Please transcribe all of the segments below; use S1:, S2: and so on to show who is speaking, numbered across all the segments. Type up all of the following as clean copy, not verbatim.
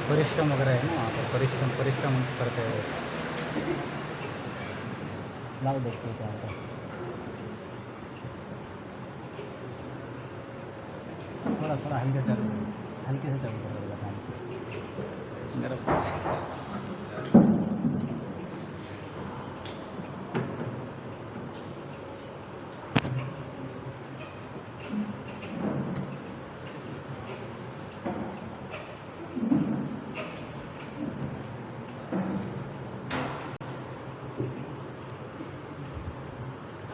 S1: परिश्रम वगैरह है ना वहाँ पर, परिश्रम करते हैं। लाओ देखिए क्या होता है। थोड़ा थोड़ा हल्के से चालू करेगा ध्यान से मेरा।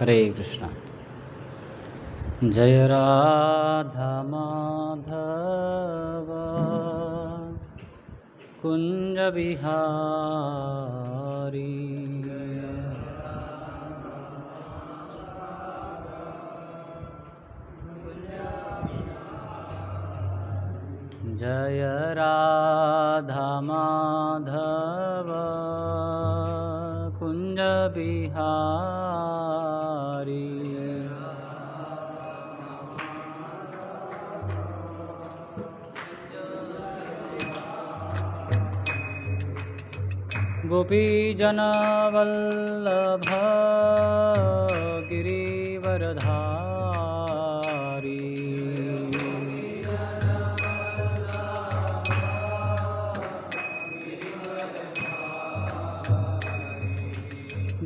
S1: हरे कृष्णा। जय राधा माधव कुंज बिहारी, जय राधा माधव कुंज बिहारी, गोपीजन वल्लभ गिरिवरधारी,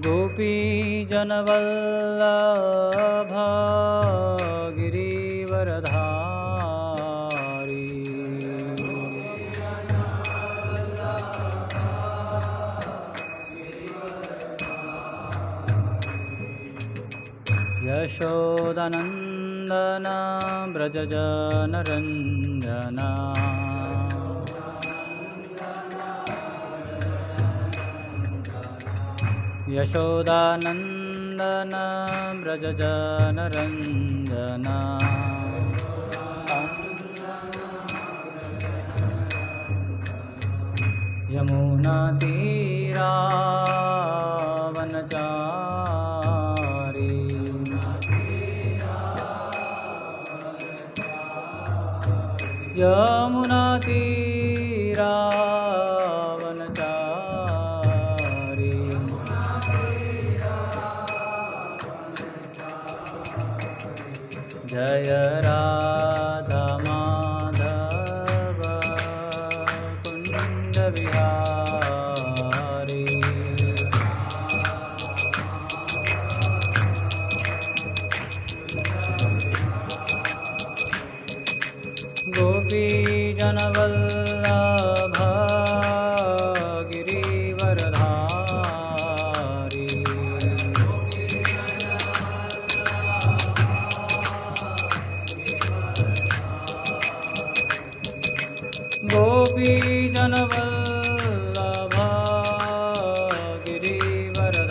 S1: गोपीजन वल्लभ गिरिवरधारी, यशोदानंदन व्रजजनरंजना, यशोदानंदन व्रजजनरंजना, यमुना तीरा वनचारी, यमुना तीरा वनचारी, जय राधा माधव कुंज बिहारी, गोपीजन वल्लभ गिरिवरधारी, गोपीजन वल्लभ गिरिवरधारी,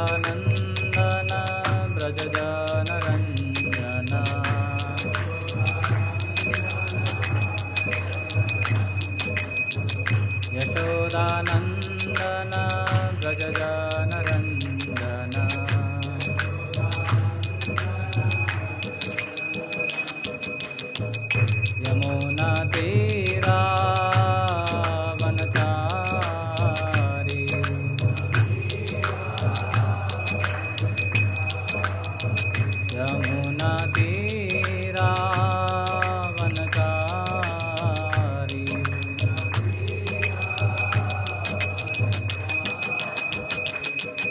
S1: यशोदानंदन व्रजजनरंजना, यशोदानंदन व्रजजनरंजना, यमुना तीरा वनचारी, यमुना तीरा वनचारी,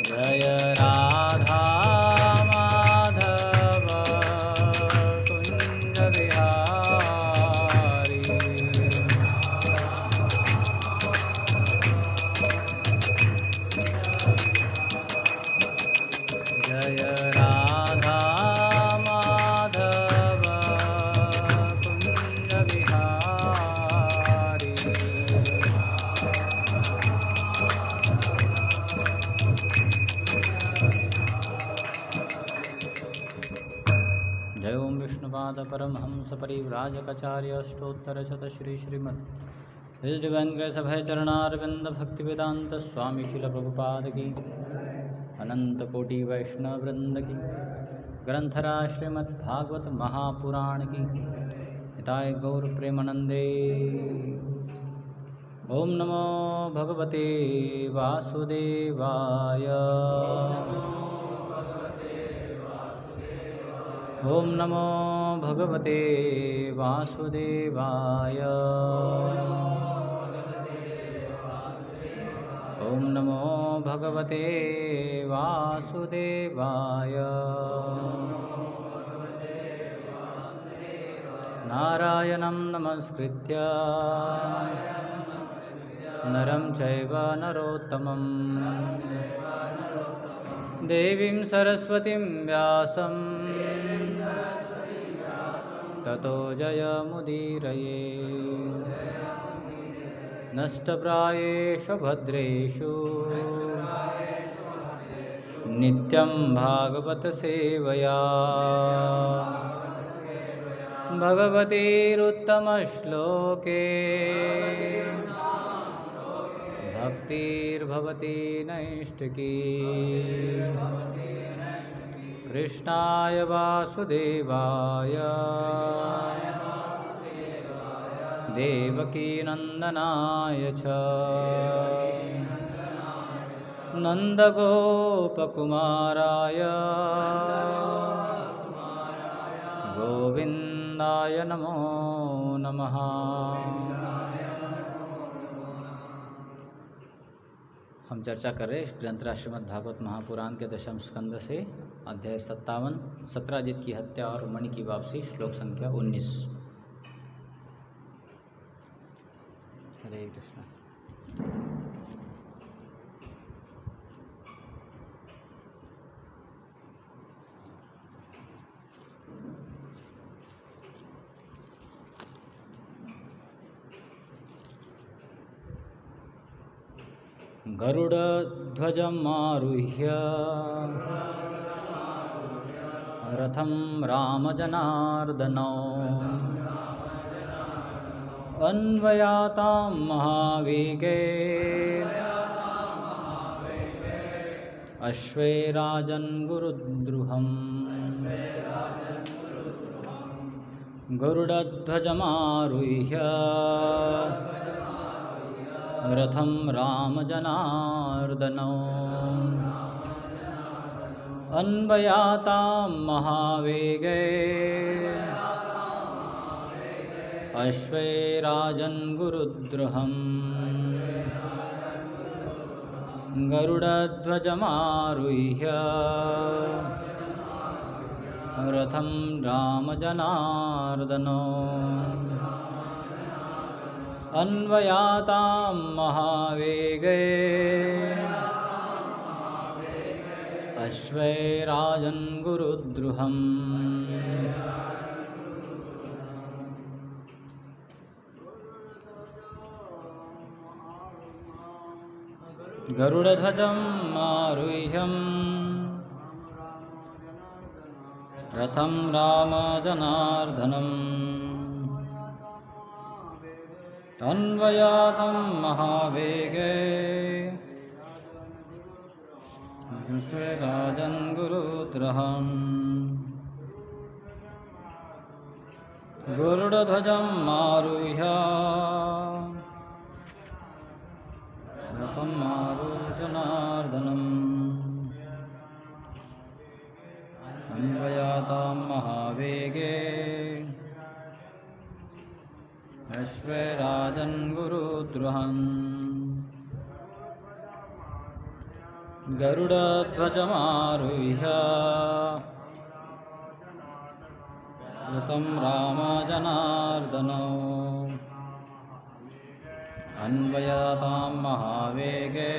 S1: जय राधा माधव कुंज बिहारी, जय राधा माधव कुंज बिहारी, जय ओम विष्णुपाद परमहंस परिव्राजकाचार्य अष्टोत्तर शत Shri Shrimad
S2: His Divine Grace Abhay Charanarvind Bhakti Vedanta Swami Srila Prabhupada ki Ananta Koti Vaishnava Vrinda ki Granthara Srimad Bhagavad Mahapuran ki Hitai Gaur Premanande Om Namo Bhagavate Vasudevaya Om Namo Bhagavate Vasudevaya Om Namo Bhagavate Vasudevaya Narayanam Namaskritya Naram Chaiva Narottamam Devim Saraswatim Vyasam Tato Jayamudiraye Nashtaprayeshu Bhadreshu Nityam Bhagavata Sevaya Bhagavatir Uttama Shloke Bhaktir Bhavati Naishtaki Krishnaya Vasudevaya Devaki Nandanaya Cha Nanda Gopakumaraya Govindaya Namo Namaha। हम चर्चा कर रहे हैं ग्रंथ श्रीमद् भागवत महापुराण के दशम स्कंद से अध्याय 57 सत्राजित की हत्या और मणि की वापसी श्लोक संख्या 19। हरे कृष्ण। गरुडध्वजमारुह्य रथं रामजनार्दनौ अन्वयातां महावेगे अश्वैराजन् गुरुद्रुहम्। गरुडध्वजमारुह्य रथं रामजनार्दनौ अन्वयातां महावेगे अश्वैराजन् गुरुद्रुहम्। गरुडध्वजमारुह्य रथं रामजनार्दनौ अन्वयातां महावेगे अश्वैराजन् गुरुद्रुहम्। गरुडध्वजम् आरुह्यं रथं रामजनार्दनम् अन्वयातं महावेगे अश्वैराजन् गुरुद्रुहम्। गरुडध्वजम् आरुह्य रथं रामजनार्दनम् अन्वयातां महावेगे अश्वैराजन् गुरुद्रुहम्। गरुडध्वजमारुह्य रथं रामजनार्दनौ अन्वयातां महावेगे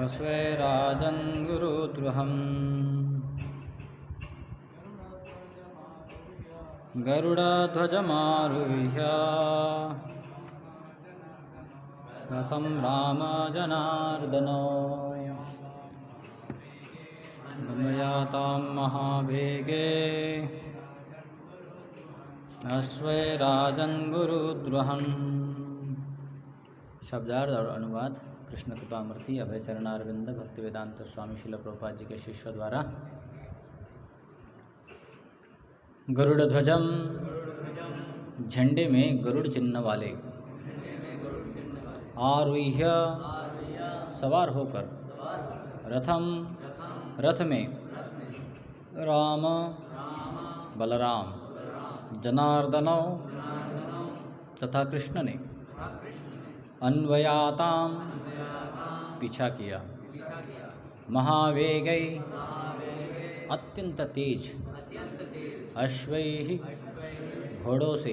S2: अश्वैराजन् गुरुद्रुहम्। गरुडध्वजमारुह्य रथं रामजनार्दनौ अन्वयातां महावेगे अश्वे राजन गुरुद्रोहन्। शब्दार्थ और अनुवाद कृष्ण कृपामूर्ति अभय चरणारविंद भक्तिवेदांत स्वामी शिल प्रभुपाद जी के शिष्यों द्वारा। गरुड़ ध्वजम, झंडे में गरुड़ चिन्ह वाले, आरुह्य सवार होकर, रथम रथ में, राम बलराम, जनार्दनौ तथा कृष्ण ने, अन्वयाताम पीछा किया, महावेगै अत्यंत तेज, अश्वैहि घोड़ों से,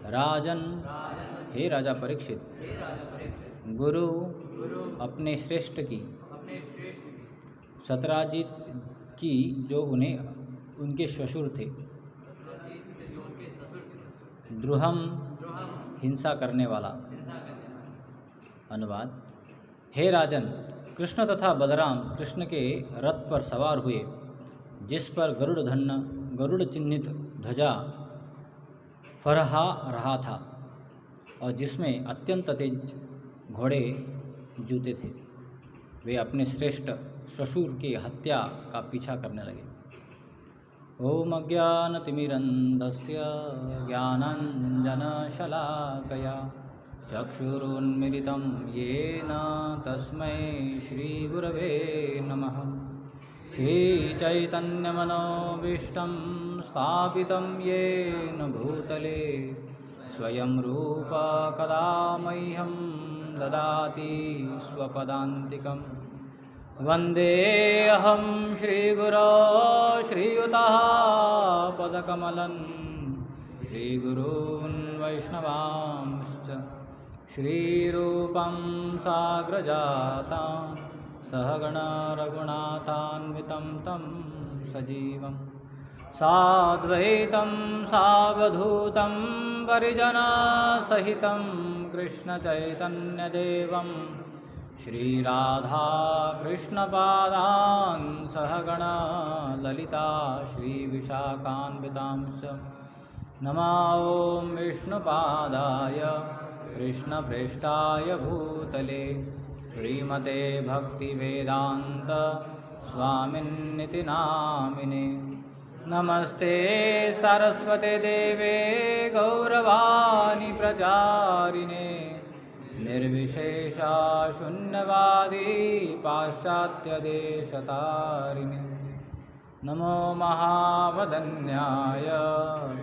S2: राजन हे राजा परीक्षित, गुरु अपने श्रेष्ठ की, सत्राजित की जो उन्हें उनके ससुर थे, द्रुहम हिंसा करने वाला। अनुवाद। हे राजन, कृष्ण तथा बलराम कृष्ण के रथ पर सवार हुए, जिस पर गरुड़ चिन्हित ध्वजा फरहा रहा था और जिसमें अत्यंत तेज घोड़े जूते थे। वे अपने श्रेष्ठ ससुर की हत्या का पीछा करने लगे। ओम अज्ञानतिमिरन्धस्य ज्ञानाञ्जनशलाकया चक्षुरुन्मिलितं येन तस्मै श्रीगुरवे नमः। श्रीचैतन्यमनोभीष्टं स्थापितं येन भूतले स्वयं रूप कदा मह्यं ददाति स्वपदान्तिकम्। वन्देऽहं श्रीगुरो श्रीयुतः पदकमलं श्रीगुरून् वैष्णवांश्च श्रीरूपं साग्रजातां सहगण रघुनाथान्वितं तं सजीवं साद्वैतं सावधूतं परिजनसहितं कृष्णचैतन्यदेवं श्रीराधा कृष्णपादान् सहगण ललिता श्रीविशाखान्वितांश्च नमो ॐ विष्णुपादाय कृष्णप्रेष्ठाय भूतले श्रीमते भक्तिवेदान्त स्वामिन्निति नामिने। नमस्ते सरस्वते देवे गौरवाणी प्रचारिणे निर्विशेषा शून्यवादी पाश्चात्यदेशतारिणे। नमो महावदन्याय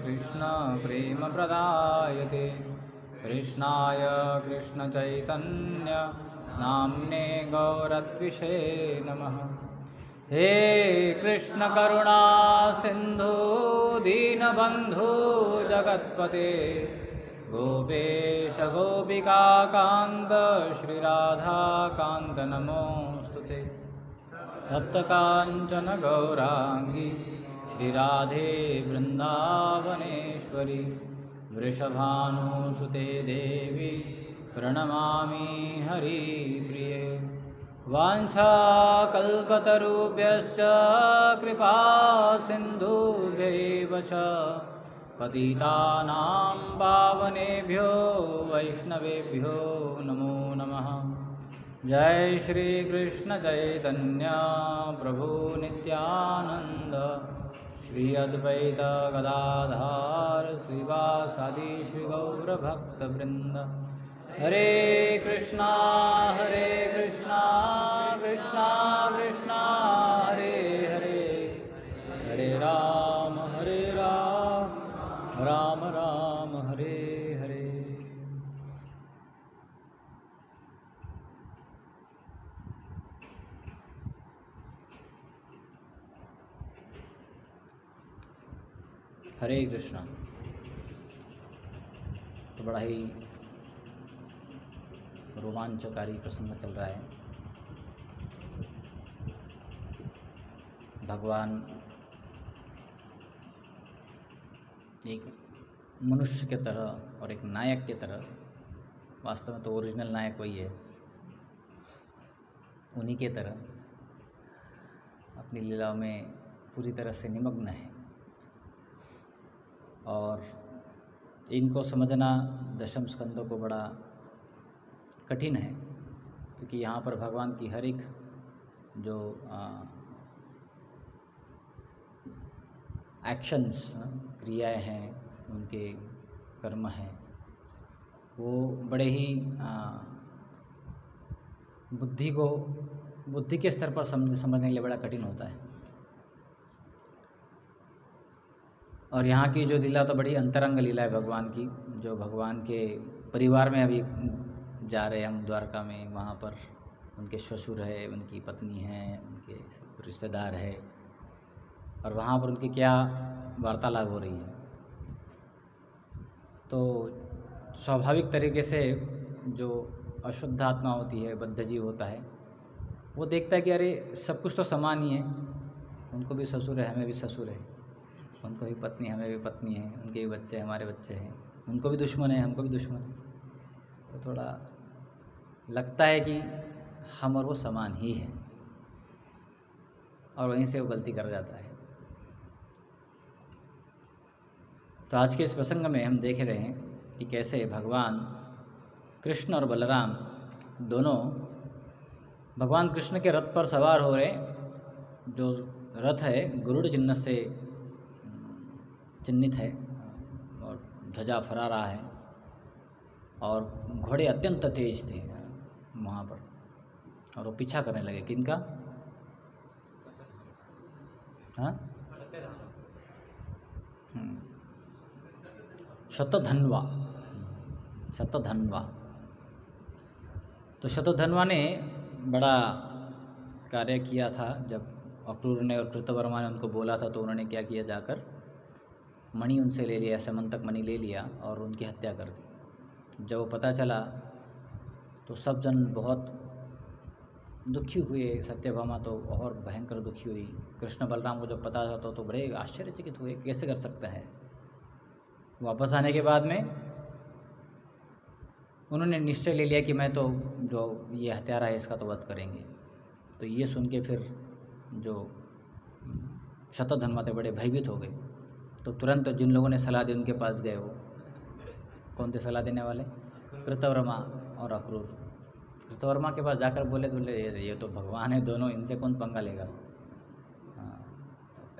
S2: कृष्णप्रेमप्रदायते कृष्णाय कृष्णचैतन्य नाम्ने गौरत्विषे नमः। हे कृष्ण करुणा सिंधु दीनबंधु जगत्पते गोपेश गोपिका कांत श्रीराधा कांत नमोस्तुते। तप्त कांचन गौरांगी श्रीराधे वृंदावनेश्वरी वृषभानुसुते देवी प्रणमामि हरिप्रिये। वाञ्छाकल्पतरुभ्यश्च कृपा सिन्धुभ्यैव च पतितानां पावनेभ्यो वैष्णवेभ्यो नमो नमः। जय श्री कृष्ण चैतन्य प्रभु नित्यानंद श्री अद्वैत गदाधर श्रीवासादि श्री गौर भक्तवृंद। हरे कृष्णा कृष्णा कृष्णा हरे हरे, हरे राम राम राम हरे हरे। हरे कृष्णा। तो बड़ा ही रोमांचकारी प्रसंग चल रहा है। भगवान एक मनुष्य के तरह और एक नायक के तरह, वास्तव में तो ओरिजिनल नायक वही है, उन्हीं के तरह अपनी लीलाओं में पूरी तरह से निमग्न है और इनको समझना दशम स्कंदों को बड़ा कठिन है, क्योंकि यहाँ पर भगवान की हर एक जो एक्शंस, क्रियाएं हैं, उनके कर्म हैं, वो बड़े ही बुद्धि के स्तर पर समझने के लिए बड़ा कठिन होता है। और यहाँ की जो लीला तो बड़ी अंतरंग लीला है भगवान की, जो भगवान के परिवार में अभी जा रहे हैं हम द्वारका में, वहाँ पर उनके ससुर है, उनकी पत्नी है, उनके रिश्तेदार है, और वहाँ पर उनकी क्या वार्तालाप हो रही है। तो स्वाभाविक तरीके से जो अशुद्ध आत्मा होती है, बद्ध जीव होता है, वो देखता है कि अरे सब कुछ तो समान ही है, उनको भी ससुर है, हमें भी ससुर है, उनको भी पत्नी, हमें भी पत्नी है, उनके भी बच्चे, हमारे बच्चे हैं, उनको भी दुश्मन है, हमको भी दुश्मन है। तो थोड़ा लगता है कि हम और वो समान ही हैं, और वहीं से वो गलती कर जाता है। तो आज के इस प्रसंग में हम देख रहे हैं कि कैसे भगवान कृष्ण और बलराम दोनों भगवान कृष्ण के रथ पर सवार हो रहे हैं। जो रथ है गरुड़ चिन्ह से चिन्हित है और ध्वजा फहरा रहा है, और घोड़े अत्यंत तेज थे वहाँ पर, और वो पीछा करने लगे किनका? हाँ, शतधन्वा। तो शतधन्वा ने बड़ा कार्य किया था। जब अक्रूर ने और कृतवर्मा ने उनको बोला था, तो उन्होंने क्या किया, जाकर मणि उनसे ले लिया, समंतक मणि ले लिया और उनकी हत्या कर दी। जब वो पता चला तो सब जन बहुत दुखी हुए, सत्यभामा तो और भयंकर दुखी हुई। कृष्ण बलराम को जब पता था तो बड़े आश्चर्यचकित हुए, कैसे कर सकता है। वापस आने के बाद में उन्होंने निश्चय ले लिया कि मैं तो जो ये हत्यारा है इसका तो वध करेंगे। तो ये सुन के फिर जो शतधन्वा थे बड़े भयभीत हो गए। तो तुरंत जिन लोगों ने सलाह दी उनके पास गए। वो कौन थे सलाह देने वाले? कृतवर्मा और अक्रूर। कृतवर्मा के पास जाकर बोले ये तो भगवान है दोनों, इनसे कौन पंगा लेगा।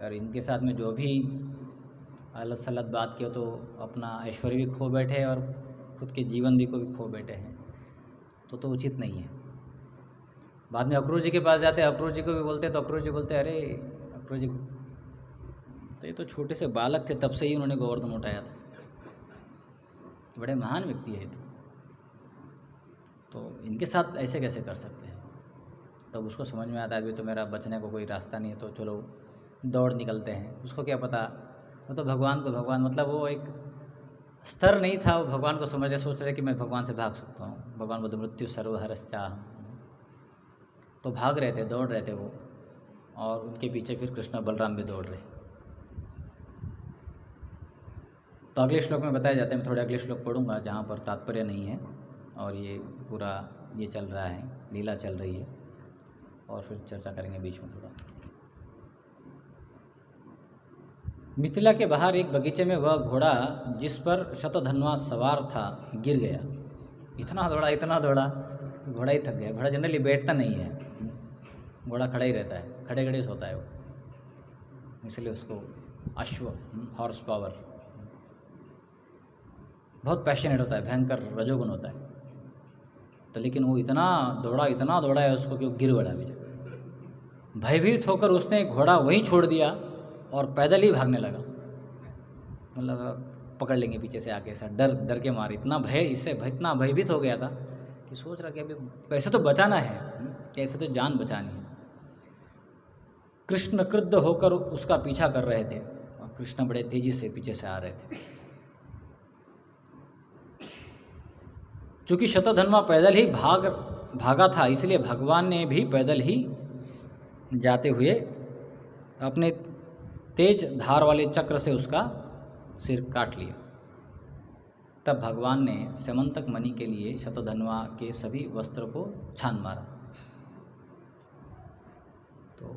S2: और इनके साथ में जो भी अलग सलत बात किया तो अपना ऐश्वर्य भी खो बैठे और खुद के जीवन भी को भी खो बैठे हैं, तो उचित नहीं है। बाद में अक्रूर जी के पास जाते, अक्रूर जी को भी बोलते, तो अक्रूर जी बोलते अरे अक्रूर जी तो ये तो छोटे से बालक थे, तब से ही उन्होंने गोवर्धन उठाया था, बड़े महान व्यक्ति है तो इनके साथ ऐसे कैसे कर सकते हैं। तब उसको समझ में आता है अभी तो मेरा बचने को कोई रास्ता नहीं है, तो चलो दौड़ निकलते हैं। उसको क्या पता, वो तो भगवान को भगवान मतलब वो एक स्तर नहीं था, वो भगवान को समझे, सोच रहे कि मैं भगवान से भाग सकता हूँ। भगवान बोलते मृत्यु सर्वहरश्चाह, तो भाग रहे थे, दौड़ रहे थे वो, और उनके पीछे फिर कृष्ण बलराम भी दौड़ रहे। तो अगले श्लोक में बताया जाता है, मैं थोड़े अगले श्लोक पढ़ूंगा जहाँ पर तात्पर्य नहीं है, और ये पूरा ये चल रहा है, लीला चल रही है, और फिर चर्चा करेंगे बीच में थोड़ा। मिथिला के बाहर एक बगीचे में वह घोड़ा जिस पर शतधन्वा सवार था गिर गया। इतना दौड़ा घोड़ा ही थक गया। घोड़ा जनरली बैठता नहीं है, घोड़ा खड़ा ही रहता है, खड़े खड़े सोता है वो, इसलिए उसको अश्व, हॉर्स पावर, बहुत पैशनेट होता है, भयंकर रजोगुण होता है। तो लेकिन वो इतना दौड़ा है उसको कि वो गिर पड़ा। भयभीत होकर उसने घोड़ा वहीं छोड़ दिया और पैदल ही भागने लगा। मतलब पकड़ लेंगे पीछे से आके, ऐसा डर के मारे, इतना भयभीत हो गया था कि सोच रहा कि अभी कैसे तो बचाना है, कैसे तो जान बचानी है। कृष्ण क्रुद्ध होकर उसका पीछा कर रहे थे, और कृष्ण बड़े तेजी से पीछे से आ रहे थे। चूँकि शतधन्वा पैदल ही भागा था, इसलिए भगवान ने भी पैदल ही जाते हुए अपने तेज धार वाले चक्र से उसका सिर काट लिया। तब भगवान ने समंतक मणि के लिए शतधन्वा के सभी वस्त्र को छान मारा। तो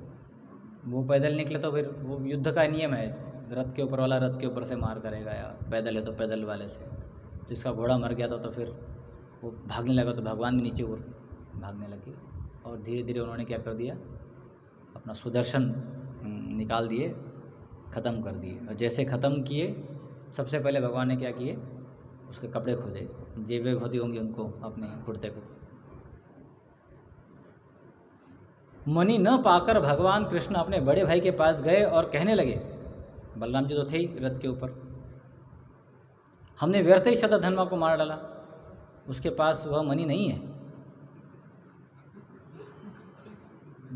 S2: वो पैदल निकले, तो फिर वो युद्ध का नियम है, रथ के ऊपर वाला रथ के ऊपर से मार करेगा, या पैदल है तो पैदल वाले से। तो इसका घोड़ा मर गया था तो फिर वो भागने लगा तो भगवान भी नीचे और भागने लगे, और धीरे धीरे उन्होंने क्या कर दिया, अपना सुदर्शन निकाल दिए, ख़त्म कर दिए। और जैसे ख़त्म किए, सबसे पहले भगवान ने क्या किए, उसके कपड़े खोजे, जेबें होती होंगी उनको अपने कुर्ते को। मणि न पाकर भगवान कृष्ण अपने बड़े भाई के पास गए और कहने लगे, बलराम जी तो थे ही रथ के ऊपर, हमने व्यर्थ ही शतधन्वा को मार डाला, उसके पास वह मणि नहीं है।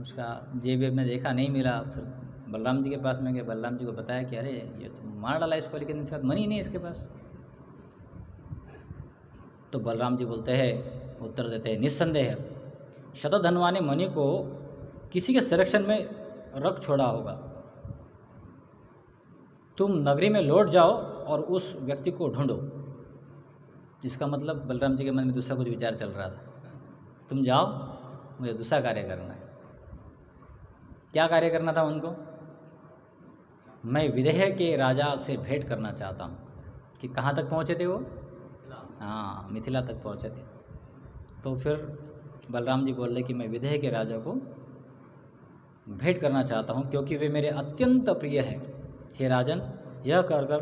S2: उसका जेब में देखा, नहीं मिला। फिर बलराम जी के पास में गए, बलराम जी को बताया कि अरे ये तो मार डाला इसको, लेकिन इसका मणि नहीं है इसके पास। तो बलराम जी बोलते हैं, उत्तर देते हैं, निस्संदेह शतधन्वा ने मणि को किसी के संरक्षण में रख छोड़ा होगा। तुम नगरी में लौट जाओ और उस व्यक्ति को ढूंढो। जिसका मतलब बलराम जी के मन में दूसरा कुछ विचार चल रहा था, तुम जाओ, मुझे दूसरा कार्य करना है। क्या कार्य करना था उनको? मैं विदेह के राजा से भेंट करना चाहता हूँ। कि कहाँ तक पहुँचे थे वो? हाँ, मिथिला तक पहुँचे थे। तो फिर बलराम जी बोल रहे कि मैं विदेह के राजा को भेंट करना चाहता हूँ, क्योंकि वे मेरे अत्यंत प्रिय है। हे राजन, यह कहकर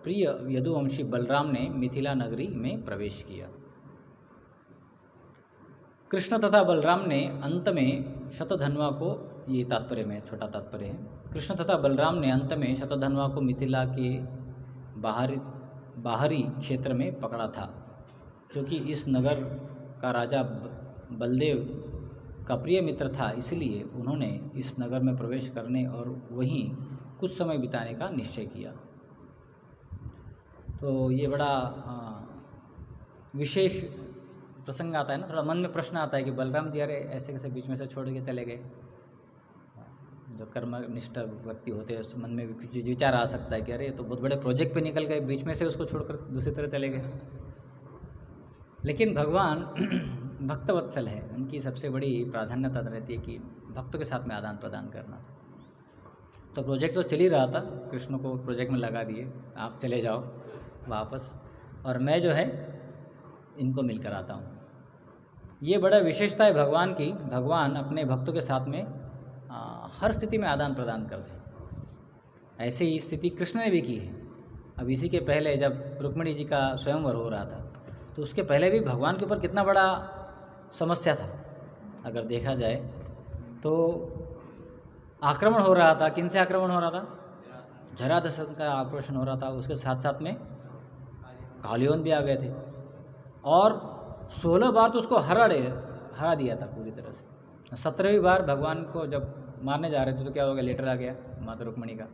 S2: प्रिय यदुवंशी बलराम ने मिथिला नगरी में प्रवेश किया। कृष्ण तथा बलराम ने अंत में शतधन्वा को, ये तात्पर्य में छोटा तात्पर्य है, कृष्ण तथा बलराम ने अंत में शतधन्वा को मिथिला के बाहरी क्षेत्र में पकड़ा था, क्योंकि इस नगर का राजा बलदेव का प्रिय मित्र था, इसलिए उन्होंने इस नगर में प्रवेश करने और वहीं कुछ समय बिताने का निश्चय किया। तो ये बड़ा विशेष प्रसंग आता है ना, थोड़ा मन में प्रश्न आता है कि बलराम जी अरे ऐसे कैसे बीच में से छोड़ के चले गए। जो कर्मनिष्ठ व्यक्ति होते हैं, उस मन में भी विचार आ सकता है कि अरे तो बहुत बड़े प्रोजेक्ट पे निकल गए, बीच में से उसको छोड़कर दूसरी तरह चले गए। लेकिन भगवान भक्तवत्सल है, उनकी सबसे बड़ी प्राधान्यता रहती है कि भक्तों के साथ में आदान प्रदान करना। तो प्रोजेक्ट तो चल ही रहा था, कृष्ण को प्रोजेक्ट में लगा दिए, आप चले जाओ वापस, और मैं जो है इनको मिलकर आता हूँ। ये बड़ा विशेषता है भगवान की। भगवान अपने भक्तों के साथ में हर स्थिति में आदान प्रदान करते हैं। ऐसे ही स्थिति कृष्ण ने भी की है। अब इसी के पहले जब रुक्मिणी जी का स्वयंवर हो रहा था, तो उसके पहले भी भगवान के ऊपर कितना बड़ा समस्या था। अगर देखा जाए तो आक्रमण हो रहा था। किन से आक्रमण हो रहा था? जरासंध का आक्रोशन हो रहा था। उसके साथ साथ में कालियोन भी आ गए थे, और 16 बार तो उसको हरा दिया था पूरी तरह से। 17वीं बार भगवान को जब मारने जा रहे थे तो क्या हो गया, लेटर आ गया माता रुक्मिणी का।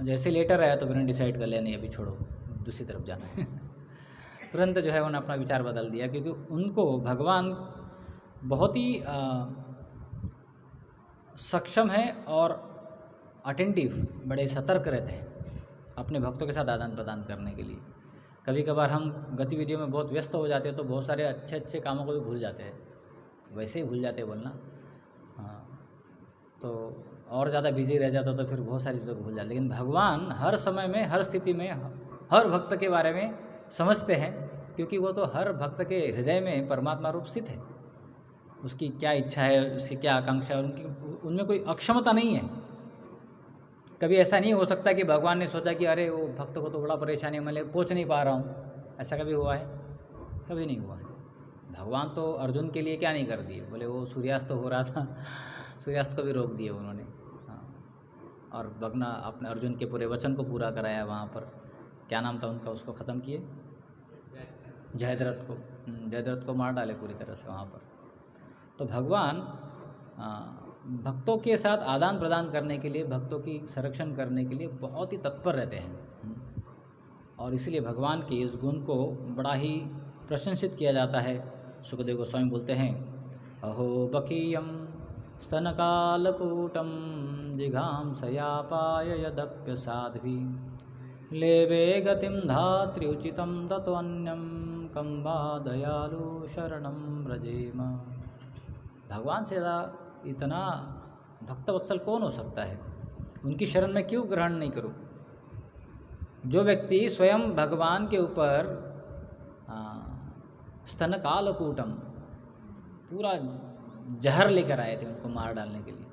S2: जैसे लेटर आया तो उन्होंने डिसाइड कर लिया, नहीं अभी छोड़ो, दूसरी तरफ जाना है। तुरंत जो है उन्होंने अपना विचार बदल दिया, क्योंकि उनको भगवान बहुत ही सक्षम है और अटेंटिव, बड़े सतर्क रहते हैं अपने भक्तों के साथ आदान प्रदान करने के लिए। कभी कभार हम गतिविधियों में बहुत व्यस्त हो जाते हैं तो बहुत सारे अच्छे अच्छे कामों को भी भूल जाते हैं, वैसे ही भूल जाते हैं बोलना। हाँ, तो और ज़्यादा बिजी रह जाता तो फिर बहुत सारी चीज़ों को भूल जाते। लेकिन भगवान हर समय में, हर स्थिति में, हर भक्त के बारे में समझते हैं, क्योंकि वो तो हर भक्त के हृदय में परमात्मा रूप स्थित है। उसकी क्या इच्छा है, उसकी क्या आकांक्षा है, उनमें कोई अक्षमता नहीं है। कभी ऐसा नहीं हो सकता कि भगवान ने सोचा कि अरे वो भक्त को तो बड़ा परेशानी है, मैं पहुँच नहीं पा रहा हूँ। ऐसा कभी हुआ है? कभी नहीं हुआ है। भगवान तो अर्जुन के लिए क्या नहीं कर दिए, बोले वो सूर्यास्त हो रहा था, सूर्यास्त को भी रोक दिए उन्होंने। हाँ, और भगना अपने अर्जुन के पूरे वचन को पूरा कराया वहाँ पर। क्या नाम था उनका, उसको ख़त्म किए, जयद्रथ को मार डाले पूरी तरह से वहाँ पर। तो भगवान भक्तों के साथ आदान प्रदान करने के लिए, भक्तों की संरक्षण करने के लिए बहुत ही तत्पर रहते हैं, और इसलिए भगवान के इस गुण को बड़ा ही प्रशंसित किया जाता है। सुखदेव गोस्वामी बोलते हैं, अहो बकीयम स्तनकालकूटम जिघाम सयापाय यदप्य साध्वी लेवे गतिम धात्री उचितम तत्वन्यम कंबा दयालु शरणम व्रजेम। भगवान से ज़्यादा इतना भक्तवत्सल कौन हो सकता है? उनकी शरण में क्यों ग्रहण नहीं करूं? जो व्यक्ति स्वयं भगवान के ऊपर स्तन कालकूटम पूरा जहर लेकर आए थे उनको मार डालने के लिए,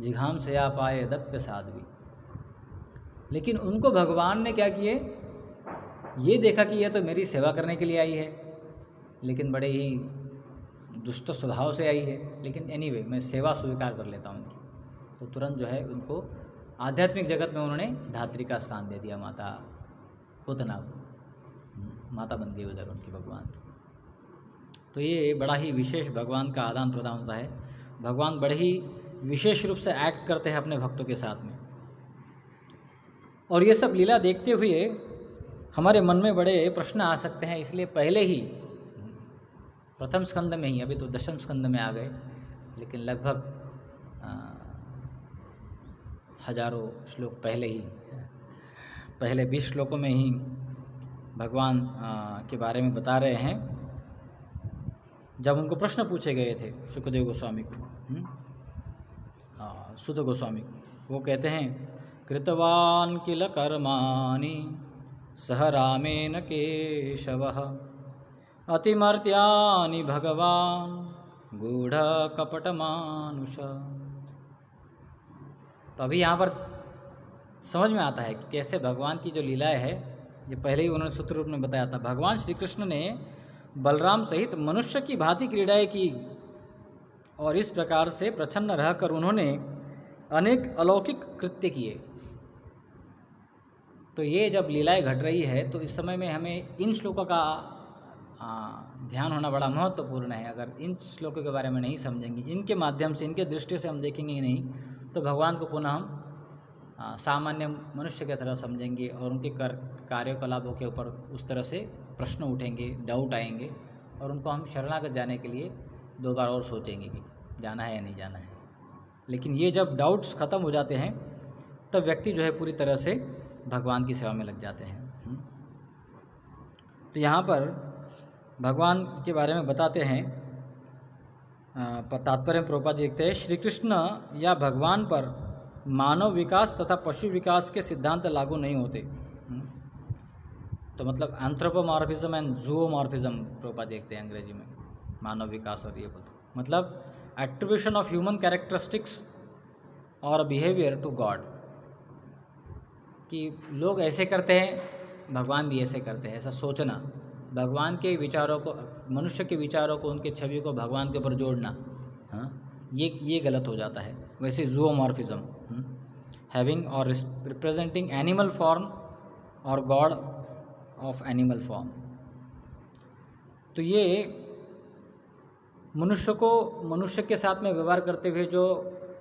S2: जिघाम से आ पाए दप्य साध्वी, लेकिन उनको भगवान ने क्या किए, ये देखा कि यह तो मेरी सेवा करने के लिए आई है, लेकिन बड़े ही दुष्ट स्वभाव से आई है, लेकिन एनीवे मैं सेवा स्वीकार कर लेता हूँ उनकी। तो तुरंत जो है उनको आध्यात्मिक जगत में उन्होंने धात्री का स्थान दे दिया, माता पुतना को, माता बन गई उधर उनकी भगवान। तो ये बड़ा ही विशेष भगवान का आदान प्रदान होता है। भगवान बड़े ही विशेष रूप से एक्ट करते हैं अपने भक्तों के साथ में। और ये सब लीला देखते हुए हमारे मन में बड़े प्रश्न आ सकते हैं, इसलिए पहले ही प्रथम स्कंद में ही, अभी तो दशम स्कंद में आ गए, लेकिन लगभग हजारों श्लोक पहले 20 श्लोकों में ही भगवान के बारे में बता रहे हैं। जब उनको प्रश्न पूछे गए थे सुखदेव गोस्वामी को, सुत गोस्वामी को, वो कहते हैं कृतवान किल कर्माणि सह रामेण केशवः अतिमर्त्यानि भगवान गूढ़ कपट मानुष। तो अभी यहाँ पर समझ में आता है कि कैसे भगवान की जो लीलाएं है, ये पहले ही उन्होंने सूत्र रूप में बताया था। भगवान श्री कृष्ण ने बलराम सहित मनुष्य की भांति क्रीड़ाएं की और इस प्रकार से प्रसन्न रहकर उन्होंने अनेक अलौकिक कृत्य किए। तो ये जब लीलाएं घट रही है तो इस समय में हमें इन श्लोकों का ध्यान होना बड़ा महत्वपूर्ण है। अगर इन श्लोकों के बारे में नहीं समझेंगे, इनके माध्यम से, इनके दृष्टि से हम देखेंगे ही नहीं, तो भगवान को पुनः हम सामान्य मनुष्य की तरह समझेंगे और उनके कार्यकलापों के ऊपर उस तरह से प्रश्न उठेंगे, डाउट आएंगे और उनको हम शरणागत जाने के लिए 2 बार और सोचेंगे कि जाना है या नहीं जाना है। लेकिन ये जब डाउट्स ख़त्म हो जाते हैं तब व्यक्ति जो है पूरी तरह से भगवान की सेवा में लग जाते हैं। तो यहाँ पर भगवान के बारे में बताते हैं, तात्पर्य में प्रभुपाद जी लिखते हैं, श्री कृष्ण या भगवान पर मानव विकास तथा पशु विकास के सिद्धांत लागू नहीं होते। तो मतलब एंथ्रोपोमॉर्फिज्म एंड जूओमॉर्फिज्म प्रभुपाद देखते हैं अंग्रेजी में, मानव विकास और ये बोलते, मतलब एट्रीब्यूशन ऑफ ह्यूमन कैरेक्टरिस्टिक्स और बिहेवियर टू गॉड, कि लोग ऐसे करते हैं भगवान भी ऐसे करते हैं, ऐसा सोचना, भगवान के विचारों को, मनुष्य के विचारों को, उनके छवि को भगवान के ऊपर जोड़ना, ये गलत हो जाता है। वैसे जूओमॉर्फिज्म, हैविंग और रिप्रेजेंटिंग एनिमल फॉर्म और गॉड ऑफ एनिमल फॉर्म। तो ये मनुष्य के साथ में व्यवहार करते हुए जो